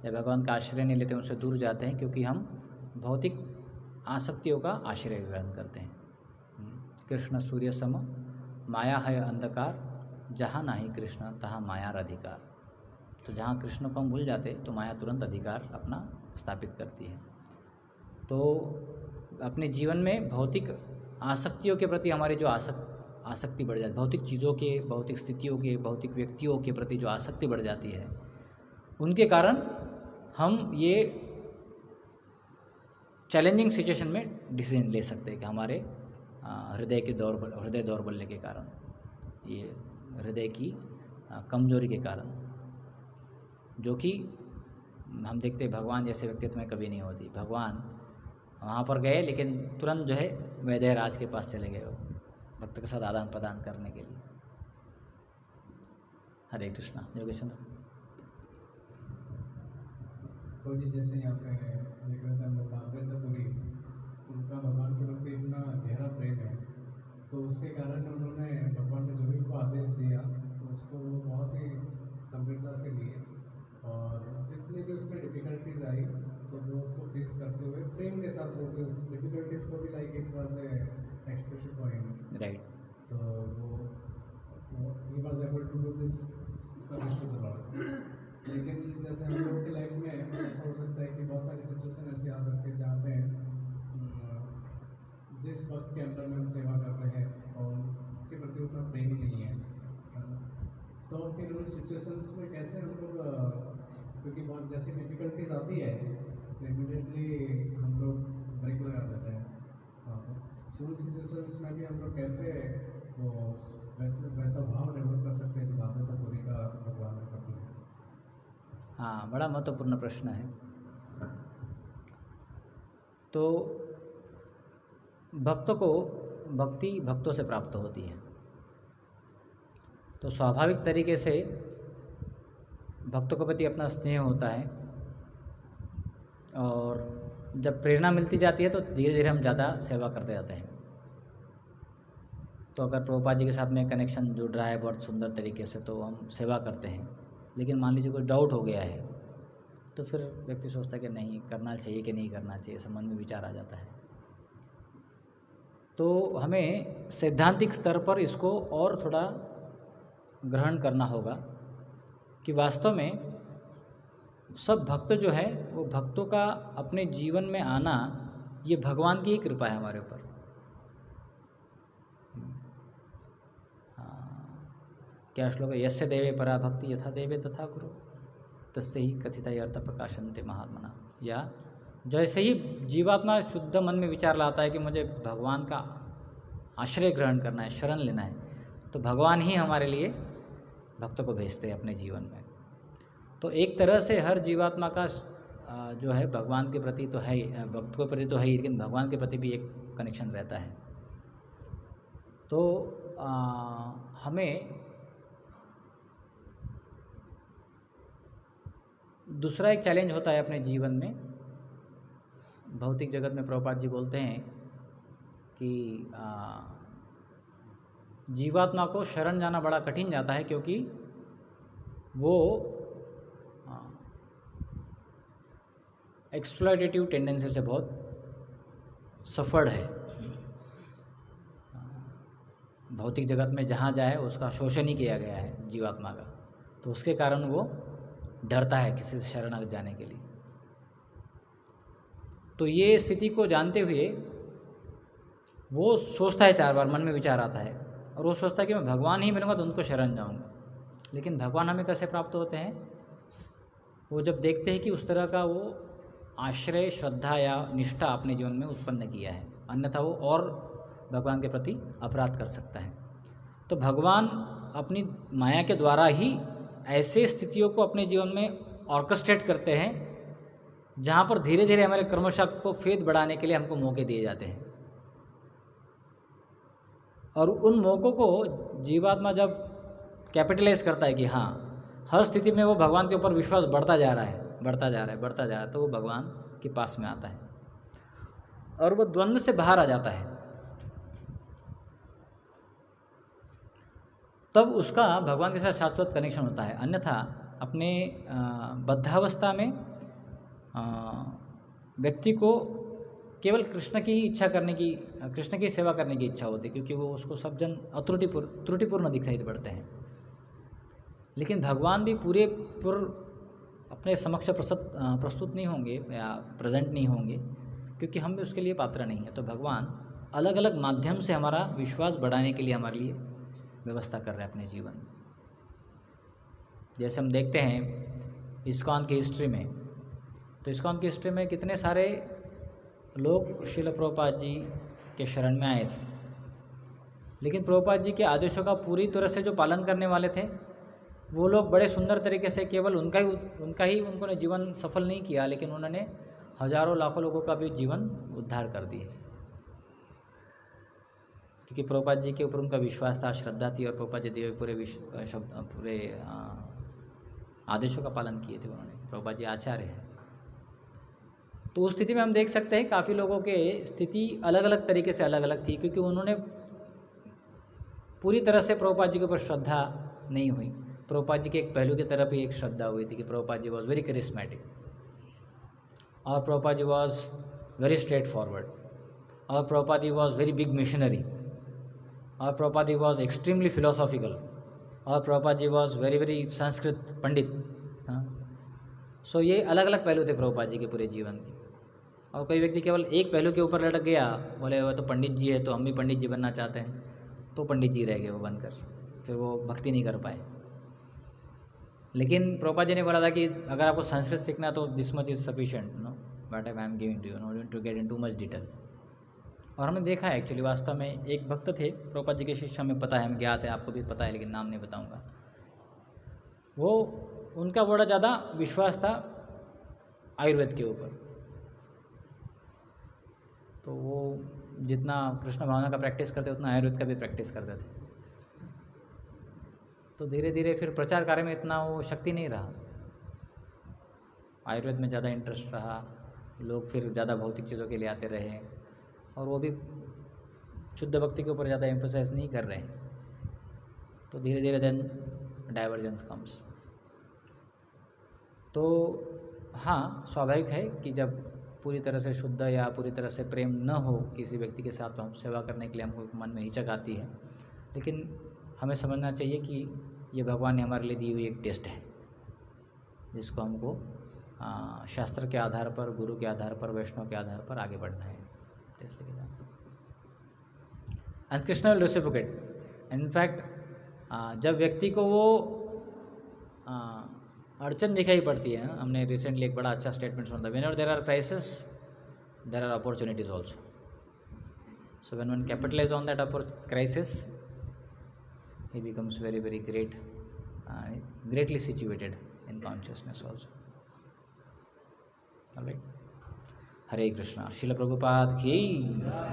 S2: या भगवान का आश्रय नहीं लेते, उनसे दूर जाते हैं, क्योंकि हम भौतिक आसक्तियों का आश्रय ग्रहण करते हैं। कृष्ण सूर्य सम माया है अंधकार, जहाँ नाही कृष्ण तहाँ माया अधिकार। तो जहाँ कृष्ण को हम भूल जाते तो माया तुरंत अधिकार अपना स्थापित करती है। तो अपने जीवन में भौतिक आसक्तियों के प्रति हमारी जो आसक्ति बढ़ जाती, भौतिक चीज़ों के, भौतिक स्थितियों के, भौतिक व्यक्तियों के प्रति जो आसक्ति बढ़ जाती है, उनके कारण हम ये चैलेंजिंग सिचुएशन में डिसीजन ले सकते हैं कि हमारे हृदय दौर्बल्य के कारण, ये हृदय की कमजोरी के कारण, जो कि हम देखते हैं भगवान जैसे व्यक्तित्व में कभी नहीं होती। भगवान वहाँ पर गए लेकिन तुरंत जो है वैद्यराज के पास चले गए, वो भक्त के साथ आदान प्रदान करने के लिए। हरे कृष्णा। योगेश चंद्र।
S4: तो जी जैसे यहाँ पे देख रहे थे हम लोग भागवतपुरी, उनका भगवान के प्रति इतना गहरा प्रेम है, तो उसके कारण उन्होंने भगवान ने जो भी उनको आदेश दिया तो उसको वो बहुत ही गंभीरता से लिए, और जितनी भी उसमें डिफिकल्टीज आई तो वो उसको फेस करते हुए प्रेम के साथ होते उस डिफिकल्टीज को भी like it was expression for him,
S2: right.
S4: तो वो ही was able to do this service to the lord. लेकिन जैसे हम लोग की लाइफ में ऐसा हो सकता है कि बहुत सारी सिचुएशन ऐसी आ सकती है जहाँ पे जिस वक्त के अंदर में हम सेवा कर रहे हैं और उनके प्रति उतना प्रेम नहीं है, तो फिर उन सिचुएशंस में कैसे हम लोग, क्योंकि बहुत जैसी डिफिकल्टीज आती है तो इमीडिएटली हम लोग ब्रेक लगा देते हैं, तो उन सिचुएशंस में भी हम लोग कैसे वो वैसा भाव डेवलप कर सकते हैं जो भागवतपुरी का भगवान के प्रति है।
S2: हाँ, बड़ा महत्वपूर्ण प्रश्न है। तो भक्तों को भक्ति भक्तों से प्राप्त होती है, तो स्वाभाविक तरीके से भक्तों के प्रति अपना स्नेह होता है, और जब प्रेरणा मिलती जाती है तो धीरे धीरे हम ज़्यादा सेवा करते जाते हैं। तो अगर प्रभुपाद जी के साथ में कनेक्शन जुड़ रहा है बहुत सुंदर तरीके से, तो हम सेवा करते हैं। लेकिन मान लीजिए कोई डाउट हो गया है, तो फिर व्यक्ति सोचता है कि नहीं करना चाहिए कि नहीं करना चाहिए, ऐसा मन में विचार आ जाता है। तो हमें सैद्धांतिक स्तर पर इसको और थोड़ा ग्रहण करना होगा कि वास्तव में सब भक्त जो है वो भक्तों का अपने जीवन में आना, ये भगवान की ही कृपा है हमारे ऊपर। क्या श्लोक है? यस्य देवे परा भक्ति यथा देवे तथा गुरु तस्य ही कथिता अर्थ प्रकाशन्ते महात्मना। या जैसे ही जीवात्मा शुद्ध मन में विचार लाता है कि मुझे भगवान का आश्रय ग्रहण करना है, शरण लेना है, तो भगवान ही हमारे लिए भक्तों को भेजते हैं अपने जीवन में। तो एक तरह से हर जीवात्मा का जो है भगवान के प्रति तो है ही, भक्त के प्रति तो है ही, लेकिन भगवान के प्रति भी एक कनेक्शन रहता है। तो हमें दूसरा एक चैलेंज होता है अपने जीवन में। भौतिक जगत में प्रभुपाद जी बोलते हैं कि जीवात्मा को शरण जाना बड़ा कठिन जाता है, क्योंकि वो एक्सप्लॉयटेटिव टेंडेंसी से बहुत सफर्ड है। भौतिक जगत में जहाँ जाए उसका शोषण ही किया गया है जीवात्मा का, तो उसके कारण वो डरता है किसी से शरण जाने के लिए। तो ये स्थिति को जानते हुए वो सोचता है, 4 बार मन में विचार आता है और वो सोचता है कि मैं भगवान ही मिलूंगा तो उनको शरण जाऊंगा। लेकिन भगवान हमें कैसे प्राप्त होते हैं? वो जब देखते हैं कि उस तरह का वो आश्रय, श्रद्धा या निष्ठा अपने जीवन में उत्पन्न किया है, अन्यथा वो और भगवान के प्रति अपराध कर सकता है। तो भगवान अपनी माया के द्वारा ही ऐसे स्थितियों को अपने जीवन में ऑर्केस्ट्रेट करते हैं जहाँ पर धीरे धीरे हमारे कर्मशक्ति को फेद बढ़ाने के लिए हमको मौके दिए जाते हैं। और उन मौक़ों को जीवात्मा जब कैपिटलाइज करता है कि हाँ, हर स्थिति में वो भगवान के ऊपर विश्वास बढ़ता जा रहा है, तो वो भगवान के पास में आता है और वो द्वंद्व से बाहर आ जाता है। तब उसका भगवान के साथ शाश्वत कनेक्शन होता है। अन्यथा अपने बद्धावस्था में व्यक्ति को केवल कृष्ण की इच्छा करने की, कृष्ण की सेवा करने की इच्छा होती है, क्योंकि वो उसको सब जन त्रुटिपूर्ण दिखाई पड़ते हैं। लेकिन भगवान भी पूरे अपने समक्ष प्रस्तुत नहीं होंगे या प्रेजेंट नहीं होंगे, क्योंकि हम भी उसके लिए पात्र नहीं है। तो भगवान अलग अलग माध्यम से हमारा विश्वास बढ़ाने के लिए हमारे लिए व्यवस्था कर रहे हैं अपने जीवन में। जैसे हम देखते हैं इस्कॉन की हिस्ट्री में, तो इस्कॉन की हिस्ट्री में कितने सारे लोग श्रील प्रभुपाद जी के शरण में आए थे, लेकिन प्रभुपाद जी के आदेशों का पूरी तरह से जो पालन करने वाले थे वो लोग बड़े सुंदर तरीके से, केवल उनका ही उन्होंने जीवन सफल नहीं किया, लेकिन उन्होंने हजारों लाखों लोगों का भी जीवन उद्धार कर दिए, क्योंकि प्रभुपाद जी के ऊपर उनका विश्वास था, श्रद्धा थी, और प्रभुपाद जी पूरे आदेशों का पालन किए थे उन्होंने। प्रभुपाद जी आचार्य हैं। तो उस स्थिति में हम देख सकते हैं काफ़ी लोगों के स्थिति अलग अलग तरीके से अलग अलग थी, क्योंकि उन्होंने पूरी तरह से प्रभुपाद जी के ऊपर श्रद्धा नहीं हुई। प्रभुपाद जी के एक पहलू की तरफ ही एक श्रद्धा हुई थी कि Prabhupada ji was very charismatic, और प्रभुपाद जी वॉज वेरी स्ट्रेट फॉरवर्ड, और प्रभुपाद जी वॉज वेरी बिग मिशनरी, और प्रभुपाद जी वॉज एक्सट्रीमली फिलोसॉफिकल, और प्रभुपाद जी वॉज वेरी वेरी संस्कृत पंडित। हाँ, सो ये अलग अलग पहलू थे प्रभुपाद जी के पूरे जीवन के। और कोई व्यक्ति केवल एक पहलू के ऊपर लटक गया, बोले वो तो पंडित जी है तो हम भी पंडित जी बनना चाहते हैं, तो पंडित जी रह गए वो बनकर, फिर वो भक्ति नहीं कर पाए। लेकिन प्रभुपाद जी ने बोला था कि अगर आपको संस्कृत सीखना तो this much is sufficient, no but I am giving to you, no to get in too much detail. और हमने देखा है एक्चुअली, वास्तव में एक भक्त थे प्रभुपाद जी के शिष्य, हमें पता है, हम ज्ञात है, आपको भी पता है, लेकिन नाम नहीं बताऊंगा। वो उनका बड़ा ज़्यादा विश्वास था आयुर्वेद के ऊपर, तो वो जितना कृष्ण भावना का प्रैक्टिस करते उतना आयुर्वेद का भी प्रैक्टिस करते थे। तो धीरे धीरे फिर प्रचार कार्य में इतना वो शक्ति नहीं रहा, आयुर्वेद में ज़्यादा इंटरेस्ट रहा, लोग फिर ज़्यादा भौतिक चीज़ों के लिए आते रहे, और वो भी शुद्ध भक्ति के ऊपर ज़्यादा एम्फोसाइज नहीं कर रहे हैं। तो धीरे धीरे देन डाइवर्जेंस कम्स। तो हाँ, स्वाभाविक है कि जब पूरी तरह से शुद्ध या पूरी तरह से प्रेम न हो किसी व्यक्ति के साथ, तो हम सेवा करने के लिए हमको मन में हिचक आती है। लेकिन हमें समझना चाहिए कि ये भगवान ने हमारे लिए दी हुई एक टेस्ट है, जिसको हमको शास्त्र के आधार पर, गुरु के आधार पर, वैष्णव के आधार पर आगे बढ़ना है। टेस्ट लेके जाना। And Krishna will reciprocate. In fact जब व्यक्ति को वो अड़चन दिखाई पड़ती है, हमने रिसेंटली एक बड़ा अच्छा स्टेटमेंट सुना था, whenever there are crisis there are opportunities also. So when one capitalize on that crisis, he becomes very very great, greatly situated in consciousness also. All right. हरे कृष्णा। श्रील प्रभुपाद की,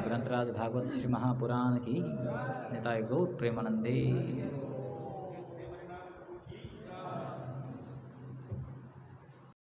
S2: ग्रंथराज भागवत श्री महापुराण की, निताय गौर प्रेमानंदे।